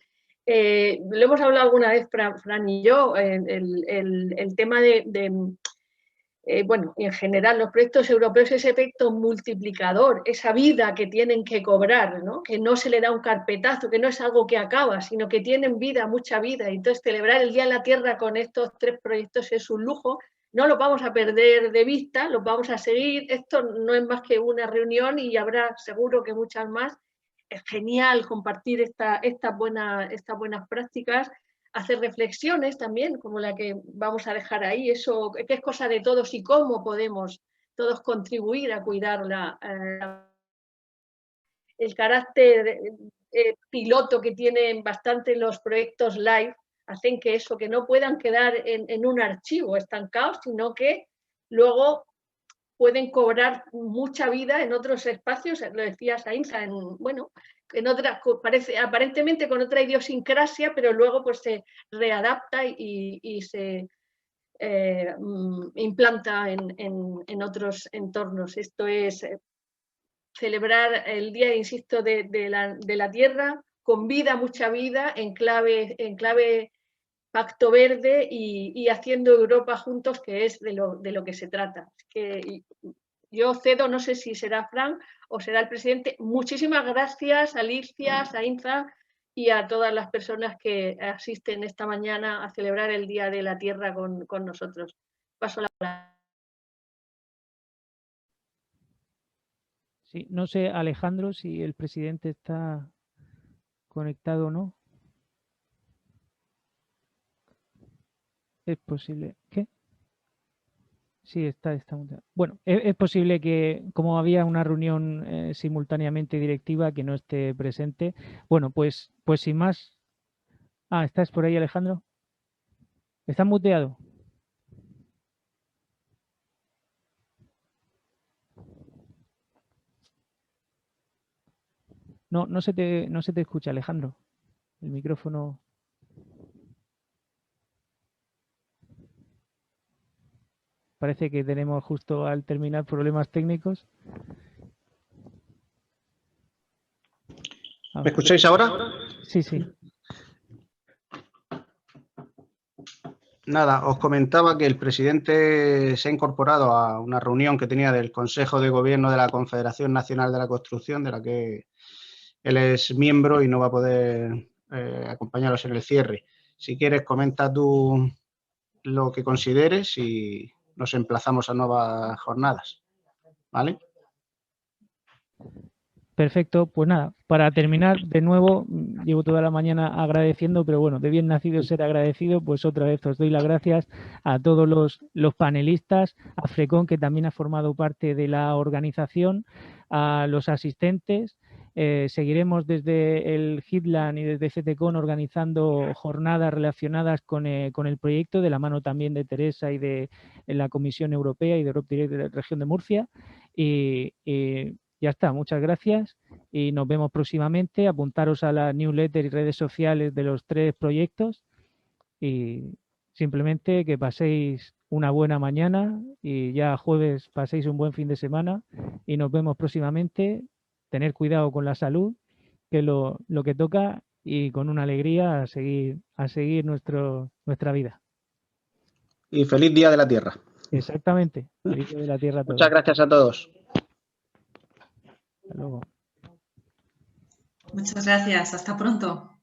Lo hemos hablado alguna vez, Fran y yo, el tema bueno, en general, los proyectos europeos, ese efecto multiplicador, esa vida que tienen que cobrar, ¿no? Que no se le da un carpetazo, que no es algo que acaba, sino que tienen vida, mucha vida. Entonces, celebrar el Día de la Tierra con estos 3 proyectos es un lujo. No los vamos a perder de vista, los vamos a seguir. Esto no es más que una reunión y habrá seguro que muchas más. Es genial compartir estas buenas prácticas, hacer reflexiones también, como la que vamos a dejar ahí, eso que es cosa de todos y cómo podemos todos contribuir a cuidar el carácter piloto que tienen bastante los proyectos LIFE, hacen que eso, que no puedan quedar en un archivo estancados, sino que luego pueden cobrar mucha vida en otros espacios, lo decía Sainza, en otra, aparentemente con otra idiosincrasia, pero luego pues se readapta y se implanta en otros entornos. Esto es celebrar el Día, insisto, de la Tierra, con vida, mucha vida, en clave Pacto Verde y haciendo Europa juntos, que es de lo que se trata. Que yo cedo, no sé si será Fran o será el presidente. Muchísimas gracias a Alicia, Sainza y a todas las personas que asisten esta mañana a celebrar el Día de la Tierra con nosotros. Paso la palabra. Sí, no sé, Alejandro, si el presidente está conectado o no. Es posible. ¿Qué? Sí, está. Bueno, es posible que, como había una reunión simultáneamente directiva, que no esté presente. Bueno, pues sin más. Ah, ¿estás por ahí, Alejandro? ¿Estás muteado? No se te escucha, Alejandro. El micrófono. Parece que tenemos justo al terminar problemas técnicos. ¿Me escucháis ahora? Sí, sí. Nada, os comentaba que el presidente se ha incorporado a una reunión que tenía del Consejo de Gobierno de la Confederación Nacional de la Construcción, de la que él es miembro y no va a poder acompañaros en el cierre. Si quieres, comenta tú lo que consideres y nos emplazamos a nuevas jornadas. ¿Vale? Perfecto, pues nada, para terminar, de nuevo, llevo toda la mañana agradeciendo, pero bueno, de bien nacido ser agradecido, pues otra vez os doy las gracias a todos los panelistas, a FRECON, que también ha formado parte de la organización, a los asistentes. Seguiremos desde el HITLAN y desde FETECON organizando jornadas relacionadas con el proyecto, de la mano también de Teresa y de la Comisión Europea y de Europe Direct de la región de Murcia. Y ya está, muchas gracias y nos vemos próximamente. Apuntaros a la newsletter y redes sociales de los 3 proyectos y simplemente que paséis una buena mañana y ya jueves paséis un buen fin de semana y nos vemos próximamente. Tener cuidado con la salud, que es lo que toca, y con una alegría a seguir nuestra vida. Y feliz Día de la Tierra. Exactamente, feliz Día de la Tierra a todos. Muchas gracias a todos. Hasta luego. Muchas gracias, hasta pronto.